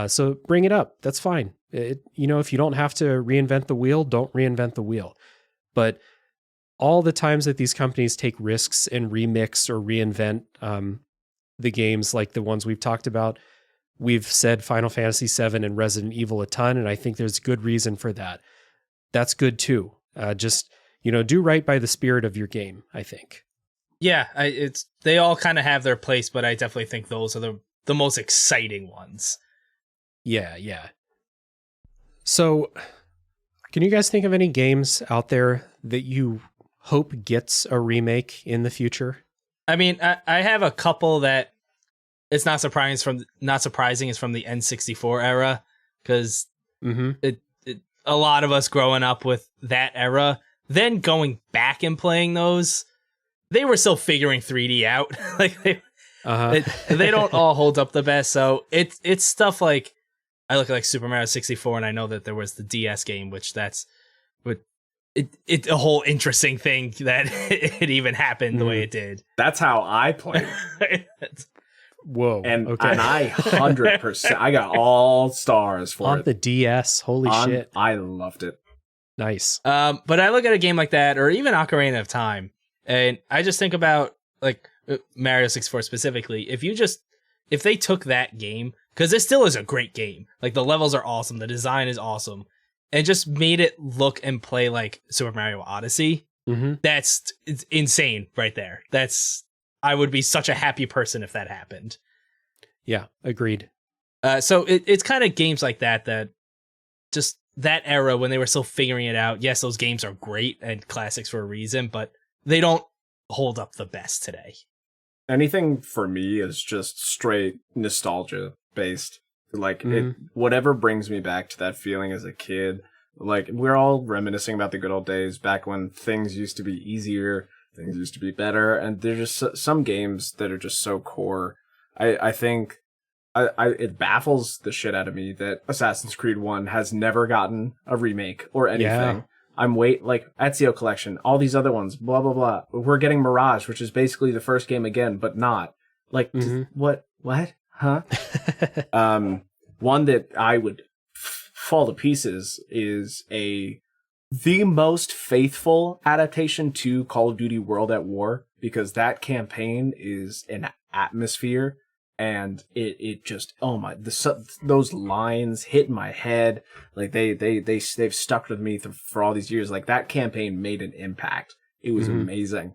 So bring it up. That's fine. You know, if you don't have to reinvent the wheel, don't reinvent the wheel. But all the times that these companies take risks and remix or reinvent the games like the ones we've talked about, we've said Final Fantasy VII and Resident Evil a ton, and I think there's good reason for that. That's good too. Just, you know, do right by the spirit of your game, I think. Yeah, they all kind of have their place, but I definitely think those are the most exciting ones. Yeah. So, can you guys think of any games out there that you hope gets a remake in the future? I mean, I have a couple that it's not surprising. It's from the N64 era, because a lot of us growing up with that era, then going back and playing those, they were still figuring 3D out. Like they don't all hold up the best. So it's stuff like, I look at like Super Mario 64, and I know that there was the DS game, which it's a whole interesting thing that it even happened the way it did. That's how I played. Whoa. And I 100%, I got all stars for on it. The DS. Holy shit. I loved it. Nice. But I look at a game like that, or even Ocarina of Time, and I just think about like Mario 64 specifically. If they took that game, because it still is a great game, like the levels are awesome, the design is awesome, and just made it look and play like Super Mario Odyssey, it's insane right there. I would be such a happy person if that happened. Yeah, agreed. So it's kind of games like that just that era when they were still figuring it out. Yes, those games are great and classics for a reason, but they don't hold up the best today. Anything for me is just straight nostalgia based. Like whatever brings me back to that feeling as a kid. Like we're all reminiscing about the good old days back when things used to be easier, things used to be better, and there's just some games that are just so core. I think it baffles the shit out of me that Assassin's Creed 1 has never gotten a remake or anything. Yeah. I'm like Ezio Collection, all these other ones, blah, blah, blah. We're getting Mirage, which is basically the first game again, but not. Like, what? Huh? One that I would fall to pieces is the most faithful adaptation to Call of Duty World at War, because that campaign is an atmosphere, and it just, oh my, those lines hit my head. Like they've stuck with me for all these years. Like that campaign made an impact. It was amazing.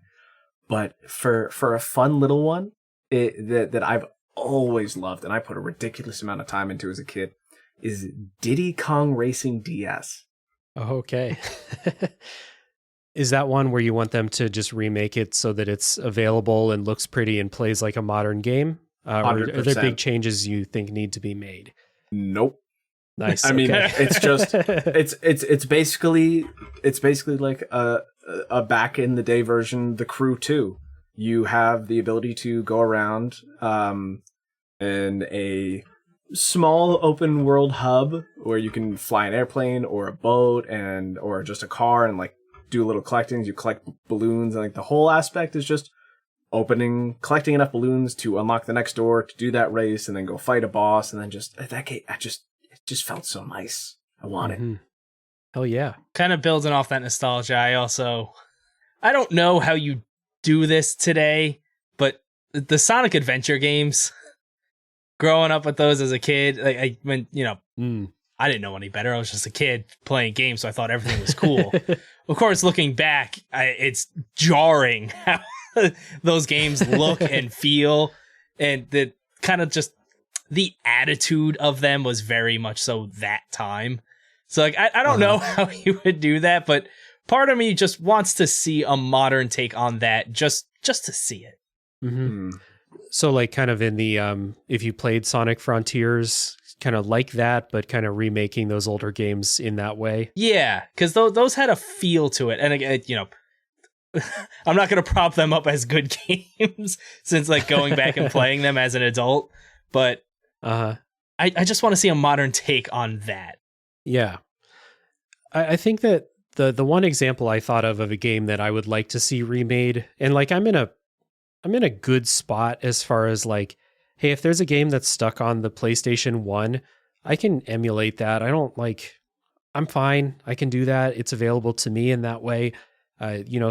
But for a fun little one, that I've always loved, and I put a ridiculous amount of time into as a kid, is Diddy Kong Racing DS. Okay. Is that one where you want them to just remake it so that it's available and looks pretty and plays like a modern game? Or are there big changes you think need to be made? Nope. Nice. I mean, it's just it's basically like a back in the day version, The Crew 2. You have the ability to go around in a small open world hub where you can fly an airplane or a boat or just a car and like do little collecting. You collect balloons, and like the whole aspect is just collecting enough balloons to unlock the next door to do that race and then go fight a boss, and then just that game, it just felt so nice. I want it. Hell yeah. Kind of building off that nostalgia. I don't know how you do this today, but the Sonic Adventure games, growing up with those as a kid, I didn't know any better. I was just a kid playing games, so I thought everything was cool. Of course, looking back, it's jarring how those games look and feel, and the kind of just the attitude of them was very much so that time. So like, I don't know how you would do that, but part of me just wants to see a modern take on that, just to see it. Mm-hmm. So like kind of in the, if you played Sonic Frontiers, kind of like that, but kind of remaking those older games in that way. Yeah, because those had a feel to it. And again, I'm not going to prop them up as good games since like going back and playing them as an adult, but I just want to see a modern take on that. Yeah. I think that the one example I thought of a game that I would like to see remade, and like I'm in a good spot as far as like, hey, if there's a game that's stuck on the PlayStation 1, I can emulate that. I'm fine. I can do that. It's available to me in that way.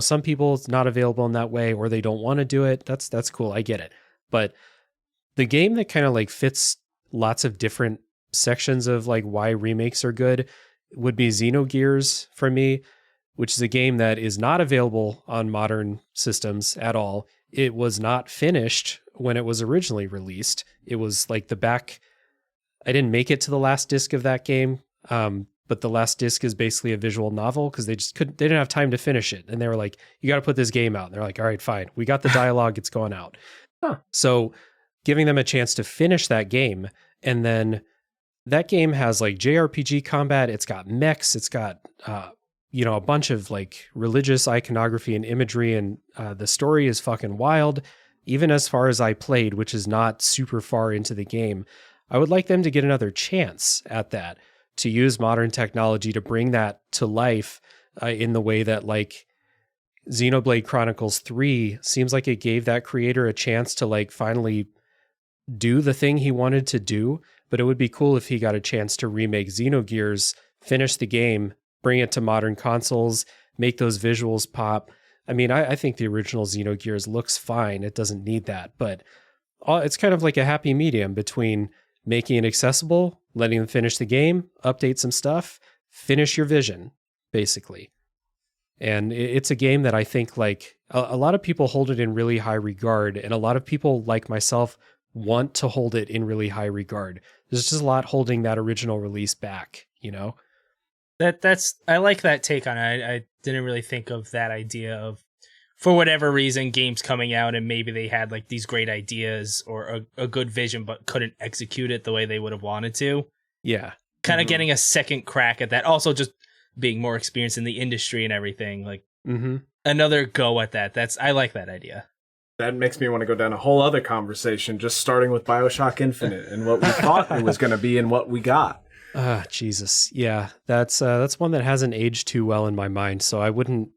Some people it's not available in that way, or they don't want to do it. That's cool. I get it. But the game that kind of like fits lots of different sections of like why remakes are good would be Xenogears for me, which is a game that is not available on modern systems at all. It was not finished when it was originally released. It was like I didn't make it to the last disc of that game. But the last disc is basically a visual novel because they didn't have time to finish it. And they were like, you got to put this game out. And they're like, all right, fine. We got the dialogue. It's going out. So giving them a chance to finish that game. And then that game has like JRPG combat. It's got mechs. It's got, a bunch of like religious iconography and imagery. And the story is fucking wild. Even as far as I played, which is not super far into the game, I would like them to get another chance at that, to use modern technology to bring that to life in the way that like Xenoblade Chronicles 3 seems like it gave that creator a chance to like finally do the thing he wanted to do. But it would be cool if he got a chance to remake Xenogears, finish the game, bring it to modern consoles, make those visuals pop. I mean, I think the original Xenogears looks fine. It doesn't need that, but it's kind of like a happy medium between making it accessible, letting them finish the game, update some stuff, finish your vision, basically. And it's a game that I think like a lot of people hold it in really high regard, and a lot of people like myself want to hold it in really high regard. There's just a lot holding that original release back, That's I like that take on it. I didn't really think of that idea of, for whatever reason, games coming out and maybe they had like these great ideas or a good vision, but couldn't execute it the way they would have wanted to. Yeah. Kind of getting a second crack at that. Also just being more experienced in the industry and everything, like another go at that. I like that idea. That makes me want to go down a whole other conversation, just starting with BioShock Infinite and what we thought it was going to be and what we got. Jesus. Yeah. That's one that hasn't aged too well in my mind. So I wouldn't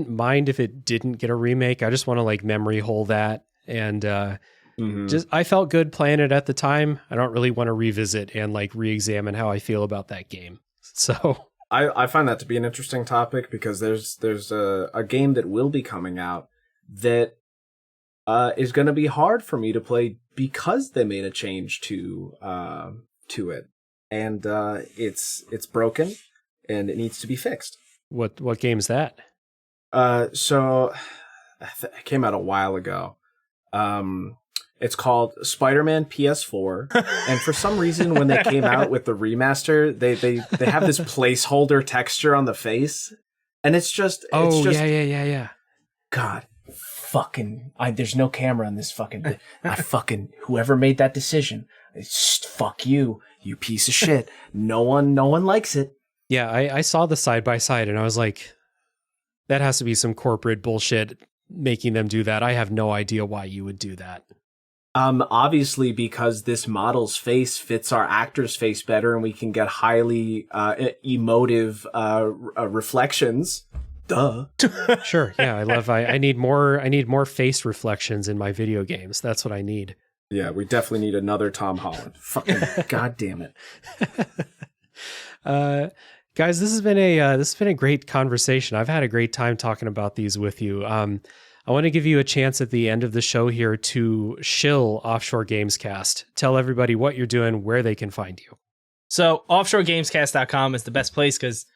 mind if it didn't get a remake. I just want to like memory hole that. And I felt good playing it at the time. I don't really want to revisit and like re-examine how I feel about that game. So I find that to be an interesting topic because there's a game that will be coming out that is going to be hard for me to play because they made a change to it. And it's broken and it needs to be fixed. What game's that? So it came out a while ago. It's called Spider-Man PS4. And for some reason, when they came out with the remaster, they have this placeholder texture on the face. And it's just... yeah. God, there's no camera in this whoever made that decision, fuck you piece of shit. No one likes it. Yeah, I saw the side by side and I was like, that has to be some corporate bullshit making them do that. I have no idea why you would do that. Obviously because this model's face fits our actor's face better and we can get highly emotive reflections. Duh. Sure. Yeah, I need more face reflections in my video games. That's what I need. Yeah, we definitely need another Tom Holland. Fucking goddamn it. Guys, this has been a great conversation. I've had a great time talking about these with you. I want to give you a chance at the end of the show here to shill Offshore Gamescast. Tell everybody what you're doing, where they can find you. So offshoregamescast.com is the best place because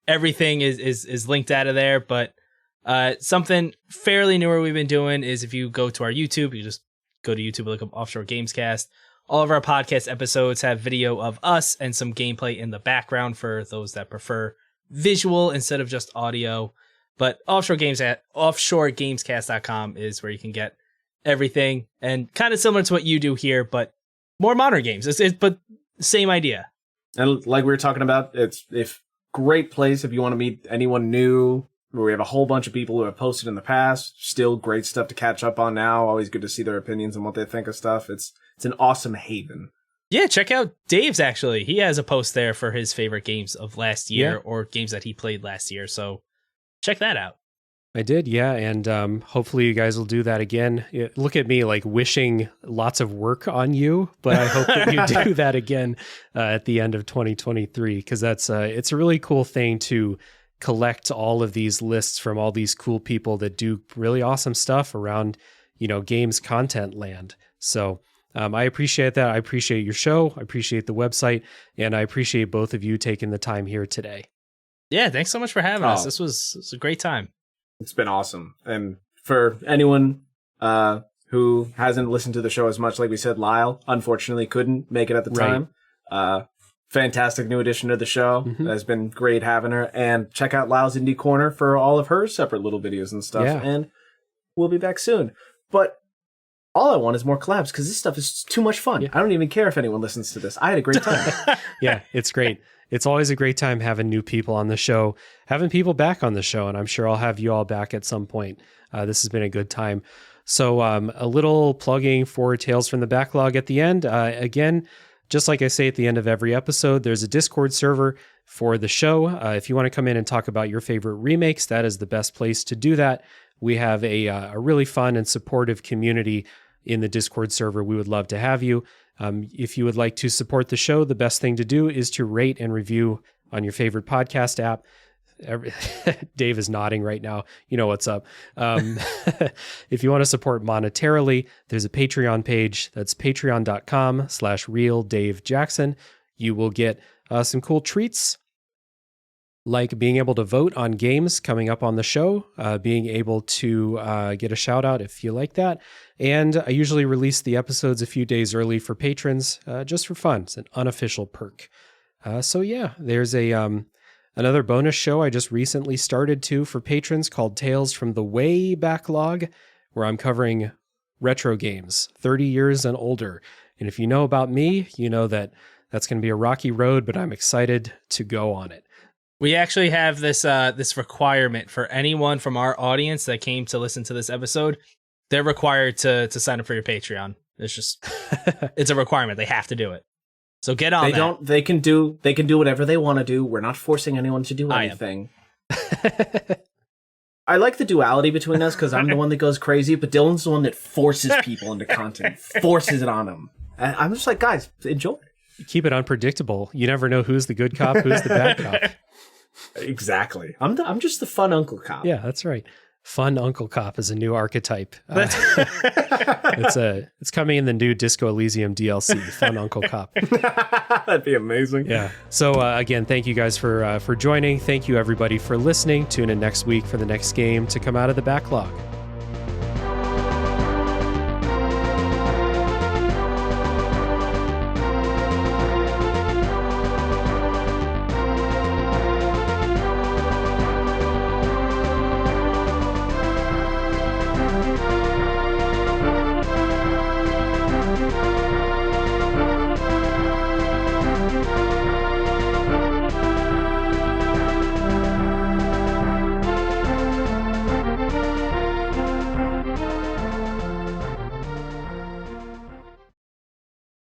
everything is linked out of there. But something fairly newer we've been doing is if you go to our YouTube, you just go to YouTube, look up Offshore Gamescast. All of our podcast episodes have video of us and some gameplay in the background for those that prefer visual instead of just audio. But offshoregamescast.com is where you can get everything, and kind of similar to what you do here, but more modern games. But same idea. And like we were talking about, it's great place if you want to meet anyone new. We have a whole bunch of people who have posted in the past. Still great stuff to catch up on now. Always good to see their opinions and what they think of stuff. It's an awesome haven. Yeah, check out Dave's, actually. He has a post there for his favorite games of last year or games that he played last year. So check that out. I did, yeah. And hopefully you guys will do that again. Look at me like wishing lots of work on you, but I hope that you do that again at the end of 2023, because it's a really cool thing to collect all of these lists from all these cool people that do really awesome stuff around, games content land. So I appreciate that. I appreciate your show. I appreciate the website, and I appreciate both of you taking the time here today. Yeah, thanks so much for having us. This was a great time. It's been awesome. And for anyone who hasn't listened to the show as much, like we said, Lyle unfortunately couldn't make it at the time. Fantastic new addition to the show. Mm-hmm. It's been great having her. And check out Lyle's Indie Corner for all of her separate little videos and stuff. Yeah. And we'll be back soon. But all I want is more collabs because this stuff is too much fun. Yeah. I don't even care if anyone listens to this. I had a great time. Yeah, it's great. It's always a great time having new people on the show, having people back on the show, and I'm sure I'll have you all back at some point. This has been a good time. So a little plugging for Tales from the Backlog at the end. Again, just like I say at the end of every episode, there's a Discord server for the show. If you want to come in and talk about your favorite remakes, that is the best place to do that. We have a really fun and supportive community in the Discord server. We would love to have you. If you would like to support the show, the best thing to do is to rate and review on your favorite podcast app. Dave is nodding right now. You know what's up. If you want to support monetarily, there's a Patreon page. That's patreon.com/realdavejackson. You will get some cool treats, like being able to vote on games coming up on the show, being able to get a shout out if you like that. And I usually release the episodes a few days early for patrons, just for fun. It's an unofficial perk. So yeah, there's another bonus show I just recently started too for patrons called Tales from the Way Backlog, where I'm covering retro games, 30 years and older. And if you know about me, you know that that's going to be a rocky road, but I'm excited to go on it. We actually have this requirement for anyone from our audience that came to listen to this episode. They're required to sign up for your Patreon. It's just it's a requirement. They have to do it. So get on. They can do whatever they want to do. We're not forcing anyone to do anything. I like the duality between us because I'm the one that goes crazy, but Dylan's the one that forces people into content, forces it on them. And I'm just like, guys, enjoy. Keep it unpredictable. You never know who's the good cop, who's the bad cop. Exactly. I'm just the fun uncle cop. Yeah, that's right. Fun uncle cop is a new archetype. It's coming in the new Disco Elysium DLC. Fun uncle cop. That'd be amazing. Yeah. So again, thank you guys for joining. Thank you everybody for listening. Tune in next week for the next game to come out of the backlog.